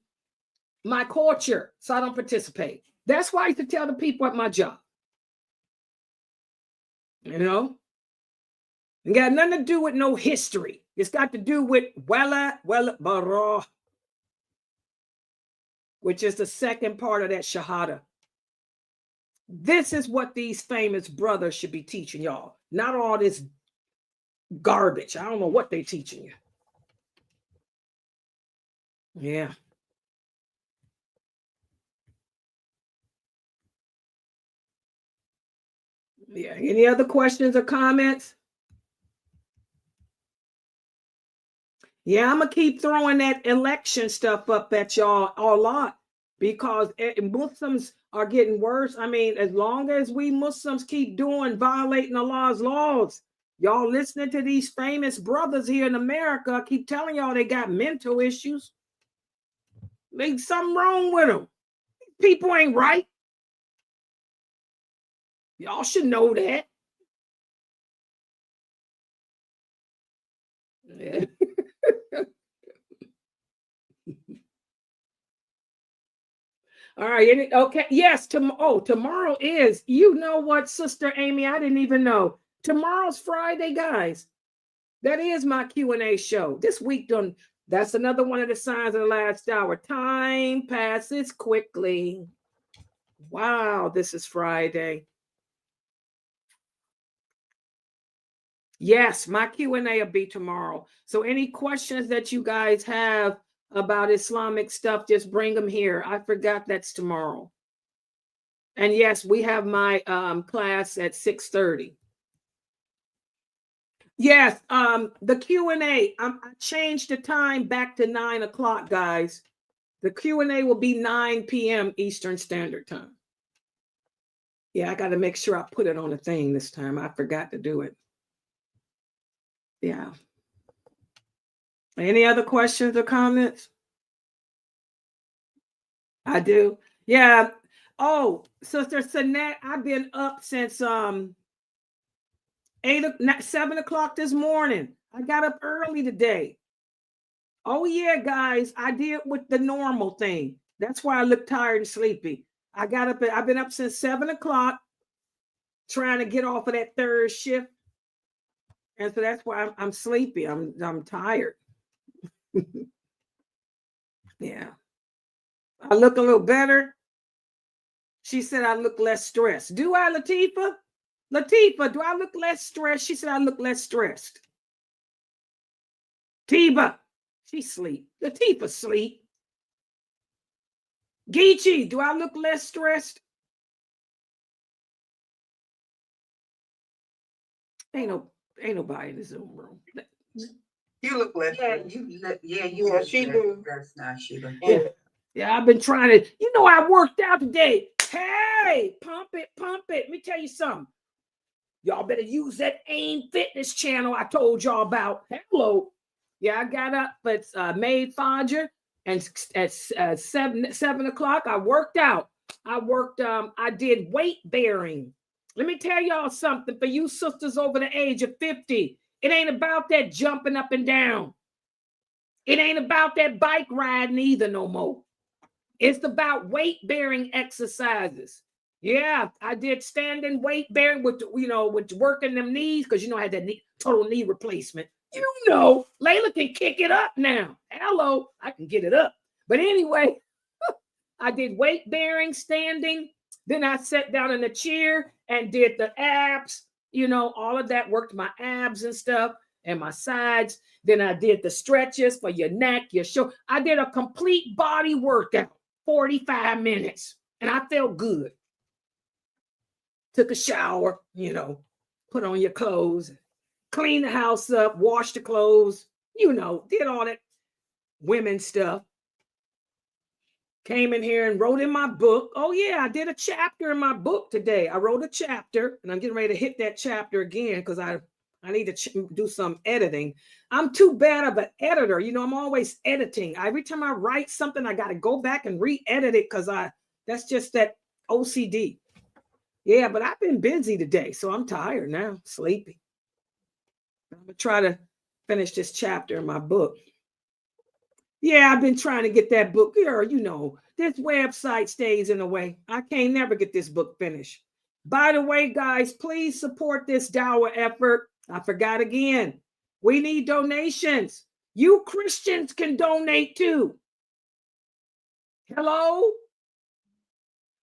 my culture. So I don't participate. That's why I used to tell the people at my job, you know, it got nothing to do with no history. It's got to do with wala wal bara, which is the second part of that shahada. This is what these famous brothers should be teaching y'all. Not all this garbage. I don't know what they're teaching you. Yeah. Yeah. Any other questions or comments? Yeah, I'm going to keep throwing that election stuff up at y'all a lot because Muslims are getting worse. I mean, as long as we Muslims keep violating Allah's laws, y'all listening to these famous brothers here in America, I keep telling y'all they got mental issues. There's something wrong with them. People ain't right. Y'all should know that. Yeah. All right. Okay. Yes. Tomorrow is, you know what, Sister Amy? I didn't even know. Tomorrow's Friday, guys. That is my Q&A show. This week, that's another one of the signs of the last hour. Time passes quickly. Wow. This is Friday. Yes, my Q&A will be tomorrow. So any questions that you guys have about Islamic stuff, just bring them here. I forgot that's tomorrow. And yes, we have my class at 6:30. Yes, the Q&A, I changed the time back to 9 o'clock, guys. The Q&A will be 9 p.m. Eastern Standard Time. Yeah, I got to make sure I put it on the thing this time. I forgot to do it. Yeah. Any other questions or comments? I do. Yeah. Oh, Sister Sanette, I've been up since 7 o'clock this morning. I got up early today. Oh yeah, guys, I did with the normal thing. That's why I look tired and sleepy. I've been up since 7 o'clock trying to get off of that third shift. And so that's why I'm sleepy. I'm tired. Yeah. I look a little better. She said I look less stressed. Do I, Latifa? Latifa, do I look less stressed? She said I look less stressed. Tiba, she sleep. Latifa sleep. Geechee, do I look less stressed? Ain't nobody in the Zoom room. You look less. She do. That's not Sheba. Yeah, I've been trying to, I worked out today. Hey, pump it. Let me tell you something. Y'all better use that AIM Fitness channel I told y'all about. Hello. Yeah, I got up at Maid Fodger, and at 7 o'clock, I worked out. I did weight bearing. Let me tell y'all something for you sisters over the age of 50. It ain't about that jumping up and down. It ain't about that bike riding either no more. It's about weight bearing exercises. Yeah, I did standing weight bearing with working them knees, because I had that total knee replacement. Layla can kick it up now. Hello, I can get it up. But anyway, I did weight bearing, standing. Then I sat down in a chair and did the abs. All of that, worked my abs and stuff and my sides. Then I did the stretches for your neck, your shoulder. I did a complete body workout, 45 minutes, and I felt good. Took a shower, put on your clothes, clean the house up, wash the clothes, did all that women stuff. Came in here and wrote in my book. Oh yeah, I did a chapter in my book today. I wrote a chapter, and I'm getting ready to hit that chapter again because I need to do some editing. I'm too bad of an editor. I'm always editing. Every time I write something, I got to go back and re-edit it because that's just that OCD. Yeah, but I've been busy today, so I'm tired now, sleepy. I'm going to try to finish this chapter in my book. Yeah, I've been trying to get that book. Girl, this website stays in the way. I can't never get this book finished. By the way, guys, please support this dawah effort. I forgot again. We need donations. You Christians can donate too. Hello?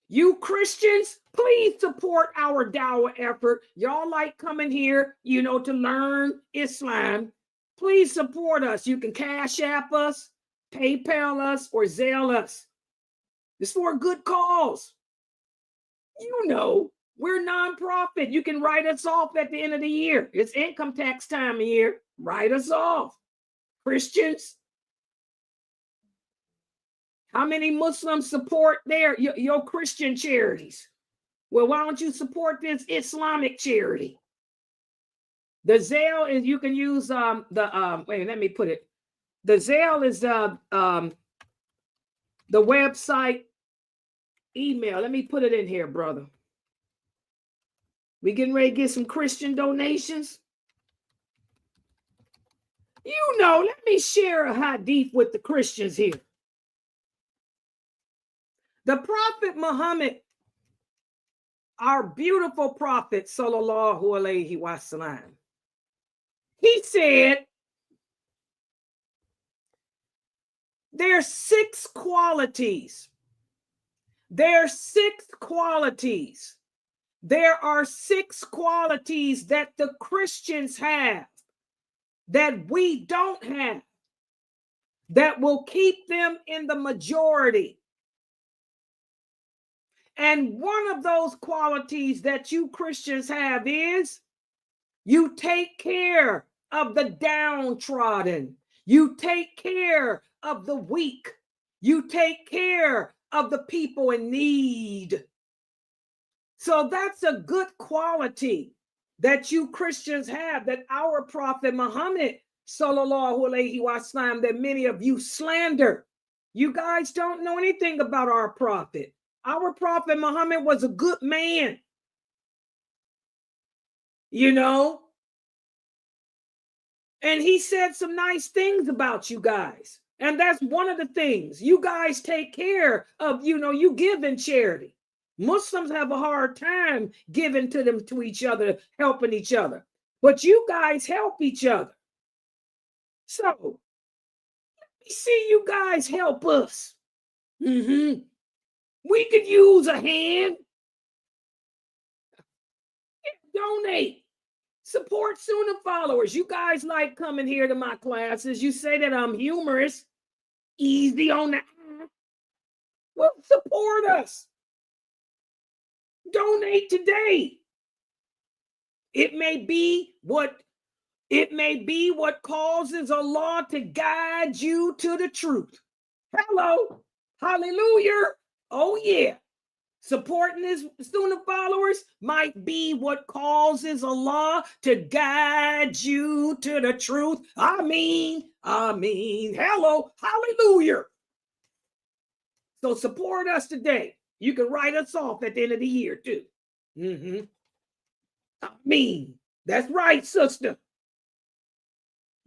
You Christians, please support our dawah effort. Y'all like coming here, to learn Islam. Please support us. You can Cash App us, PayPal us, or Zelle us. It's for a good cause. We're nonprofit. You can write us off at the end of the year. It's income tax time of year. Write us off. Christians. How many Muslims support your Christian charities? Well, why don't you support this Islamic charity? The Zelle is, you can use let me put it. The Zelle is the website email. Let me put it in here, brother. We getting ready to get some Christian donations. Let me share a hadith with the Christians here. The Prophet Muhammad, our beautiful Prophet, sallallahu alaihi wasallam, he said, there are 6 qualities. There are 6 qualities. There are 6 qualities that the Christians have that we don't have, that will keep them in the majority. And one of those qualities that you Christians have is you take care of the downtrodden. You take care of the weak. You take care of the people in need. So that's a good quality that you Christians have, that our Prophet Muhammad, sallallahu alaihi wasallam, that many of you slander. You guys don't know anything about our prophet. Our Prophet Muhammad was a good man. And he said some nice things about you guys. And that's one of the things. You guys take care of, you give in charity. Muslims have a hard time giving to each other, helping each other. But you guys help each other. So, let me see you guys help us. We could use a hand. Donate. Support Sunnahfollowers. You guys like coming here to my classes. You say that I'm humorous, easy on the eye. Well, support us. Donate today. It may be what causes Allah to guide you to the truth. Hello. Hallelujah. Oh, yeah. Supporting his Sunnahfollowers might be what causes Allah to guide you to the truth. I mean, hello, hallelujah. So support us today. You can write us off at the end of the year too. I mean, that's right, sister.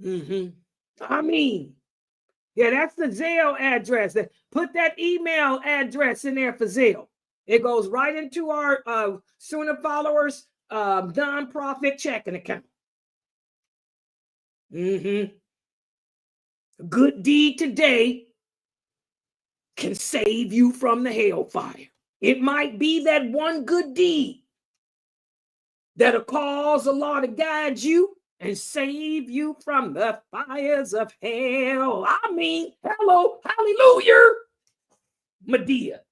I mean, yeah, that's the Zelle address. Put that email address in there for Zelle. It goes right into our Sunnahfollowers nonprofit checking account. Good deed today can save you from the hellfire. It might be that one good deed that'll cause Allah to guide you and save you from the fires of hell. I mean, hello, hallelujah, Medea.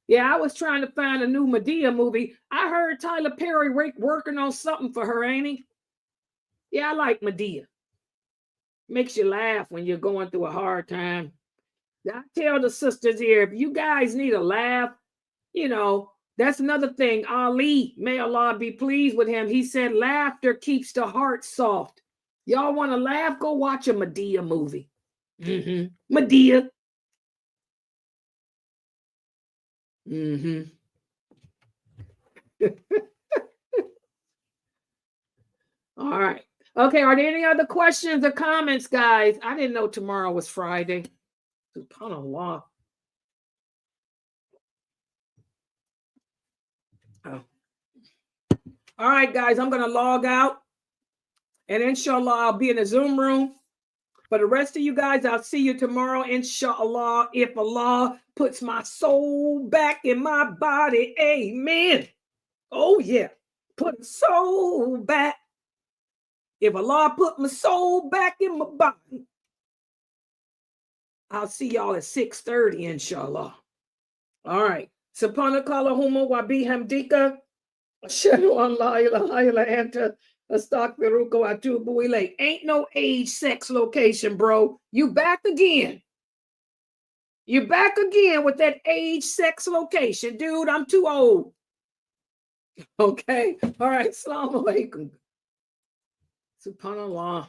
Yeah, I was trying to find a new Medea movie. I heard Tyler Perry working on something for her, ain't he? Yeah, I like Medea. Makes you laugh when you're going through a hard time. I tell the sisters here, if you guys need a laugh, you know, that's another thing. Ali, may Allah be pleased with him. He said, laughter keeps the heart soft. Y'all want to laugh? Go watch a Medea movie. Medea. All right. Okay, are there any other questions or comments, guys? I didn't know tomorrow was Friday. SubhanAllah. Oh. All right, guys, I'm going to log out. And inshallah, I'll be in the Zoom room. For the rest of you guys, I'll see you tomorrow, inshallah, if Allah puts my soul back in my body. Amen. Oh, yeah. Put the soul back. If Allah put my soul back in my body, I'll see y'all at 6:30, inshallah. All right. Subhanakallahumma wa bihamdika. Ashhadu an la ilaha illa anta. Astaghfiruka wa atubu ilayk. Ain't no age, sex, location, bro. You back again. You back again with that age, sex, location. Dude, I'm too old. Okay. All right. Assalamu alaikum. SubhanAllah.